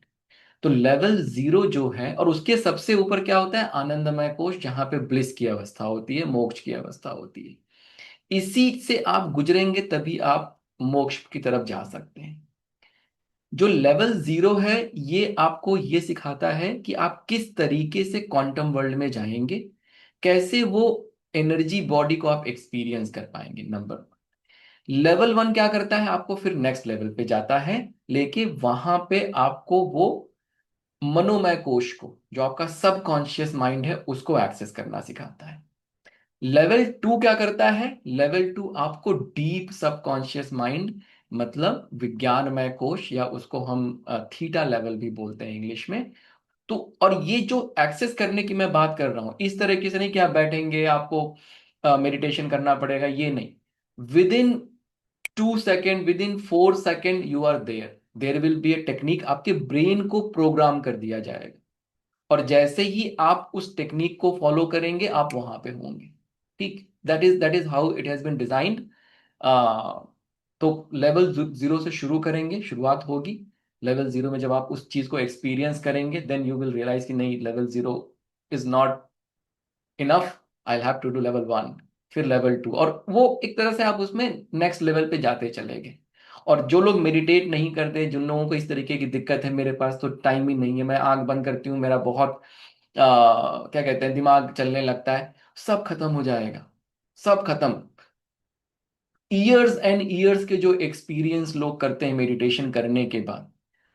तो लेवल 0 जो है, और उसके सबसे ऊपर क्या होता है, आनंदमय कोश, जहां पे ब्लिस की अवस्था होती है, मोक्ष की अवस्था होती है। इसी से आप गुजरेंगे तभी आप मोक्ष की तरफ जा सकते हैं। जो लेवल 0 है, ये आपको ये सिखाता है कि आप किस तरीके से क्वांटम वर्ल्ड में जाएंगे, कैसे वो एनर्जी बॉडी को आप एक्सपीरियंस कर पाएंगे। नंबर लेवल 1 क्या करता है, आपको फिर नेक्स्ट लेवल पे जाता है, लेके वहां पे आपको वो मनोमय कोश को, जो आपका सबकॉन्शियस माइंड है, उसको एक्सेस करना सिखाता है। लेवल 2 क्या करता है, लेवल 2 आपको डीप सबकॉन्शियस माइंड मतलब विज्ञानमय कोश, या उसको हम थीटा लेवल भी बोलते हैं इंग्लिश में। तो और ये जो एक्सेस करने की मैं बात कर रहा हूं, इस तरीके से नहीं कि आप बैठेंगे आपको मेडिटेशन करना पड़ेगा, ये नहीं। Within 2 second, within 4 second you are there. There will be a technique, आपके ब्रेन को प्रोग्राम कर दिया जाएगा, और जैसे ही आप उस टेक्निक को फॉलो करेंगे आप वहां पे होंगे। ठीक, that is how it has been designed. तो लेवल 0 से शुरू करेंगे, शुरुआत होगी। लेवल 0 में जब आप उस चीज को एक्सपीरियंस करेंगे, देन यू विल रियलाइज कि नहीं, level 0 is not enough, I have to do level 1, फिर लेवल 2, और वो एक तरह से आप उसमें नेक्स्ट लेवल पे जाते चले गए। और जो लोग मेडिटेट नहीं करते, जिन लोगों को इस तरीके की दिक्कत है, मेरे पास तो टाइम ही नहीं है, मैं आंख बंद करती हूँ, मेरा बहुत क्या कहते हैं, दिमाग चलने लगता है, सब खत्म हो जाएगा, सब खत्म। ईयर्स एंड ईयर्स के जो एक्सपीरियंस लोग करते हैं मेडिटेशन करने के बाद,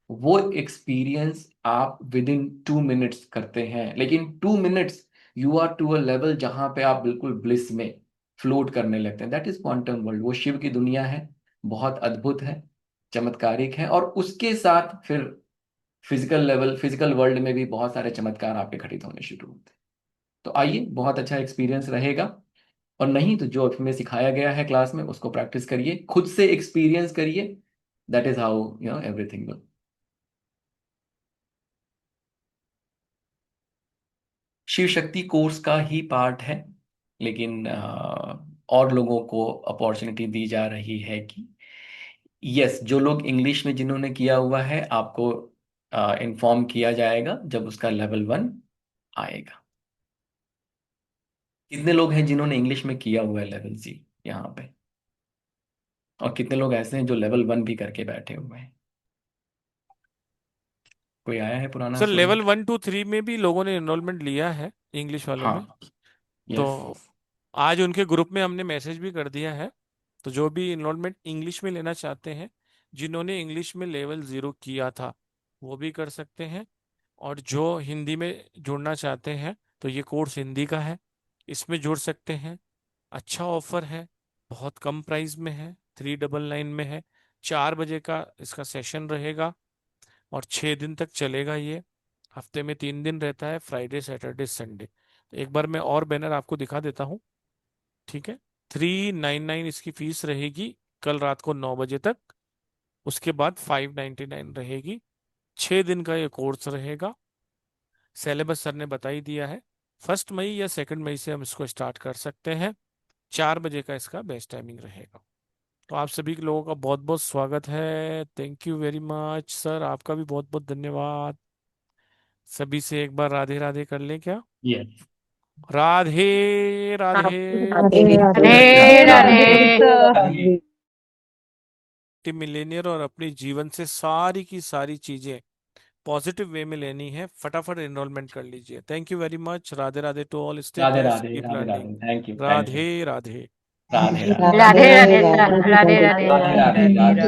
वो एक्सपीरियंस आप विद इन 2 मिनट्स करते हैं। लेकिन 2 minutes you are to a level जहां पे आप बिल्कुल ब्लिस में फ्लोट करने लगते हैं। That is quantum world. वो शिव की दुनिया है, बहुत अद्भुत है, चमत्कारिक है। और उसके साथ फिर फिजिकल लेवल, फिजिकल वर्ल्ड में भी बहुत सारे चमत्कार आपके घटित होने शुरू होते हैं। तो आइए, बहुत अच्छा एक्सपीरियंस रहेगा। और नहीं तो जो हमें सिखाया गया है क्लास में उसको प्रैक्टिस करिए, खुद से एक्सपीरियंस करिए। That is how everything will. Shiv Shakti course का ही पार्ट है, लेकिन और लोगों को अपॉर्चुनिटी दी जा रही है कि यस, जो लोग इंग्लिश में जिन्होंने किया हुआ है, आपको इन्फॉर्म किया जाएगा जब उसका लेवल 1 आएगा। कितने लोग हैं जिन्होंने इंग्लिश में किया हुआ है लेवल 0 यहाँ पे, और कितने लोग ऐसे हैं जो लेवल 1 भी करके बैठे हुए हैं? कोई आया है पुराना सर लेवल स्टूडेंट? 1 2 3 में भी लोगों ने इनरोलमेंट लिया है, इंग्लिश वालों में। हाँ। यस। तो आज उनके ग्रुप में हमने मैसेज भी कर दिया है। तो जो भी इनरोलमेंट इंग्लिश में लेना चाहते हैं, जिन्होंने इंग्लिश में लेवल 0 किया था, वो भी कर सकते हैं। और जो हिंदी में जुड़ना चाहते हैं, तो ये कोर्स हिंदी का है, इसमें जुड़ सकते हैं। अच्छा ऑफर है, बहुत कम प्राइस में है, 399 में है। 4 बजे का इसका सेशन रहेगा और 6 दिन तक चलेगा ये। हफ्ते में 3 दिन रहता है, फ्राइडे सैटरडे संडे। तो एक बार मैं और बैनर आपको दिखा देता हूँ। ठीक है, 399 इसकी फीस रहेगी कल रात को 9 बजे तक। उसके बाद 599 रहेगी। 6 दिन का ये कोर्स रहेगा। सिलेबस सर ने बता ही दिया है, 1 मई या 2 मई से हम इसको स्टार्ट कर सकते हैं। 4 बजे का इसका बेस्ट टाइमिंग रहेगा। तो आप सभी के लोगों का बहुत बहुत स्वागत है। Thank you very much sir, आपका भी बहुत बहुत धन्यवाद। सभी से एक बार राधे राधे कर लें क्या? यस। राधे राधे। राधे राधे राधे राधे राधे राधे। मिलेनियर और अपनी जीवन से सारी की सारी चीजें पॉजिटिव वे में लेनी है, फटाफट एनरोलमेंट कर लीजिए। Thank you very much. Radhe Radhe to all, stay Radhe blessed, Radhe keep Radhe learning. Radhe, thank you thank you. Radhe Radhe. Radhe Radhe Radhe Radhe Radhe Radhe sir, Radhe Radhe Radhe Radhe Radhe Radhe. Radhe.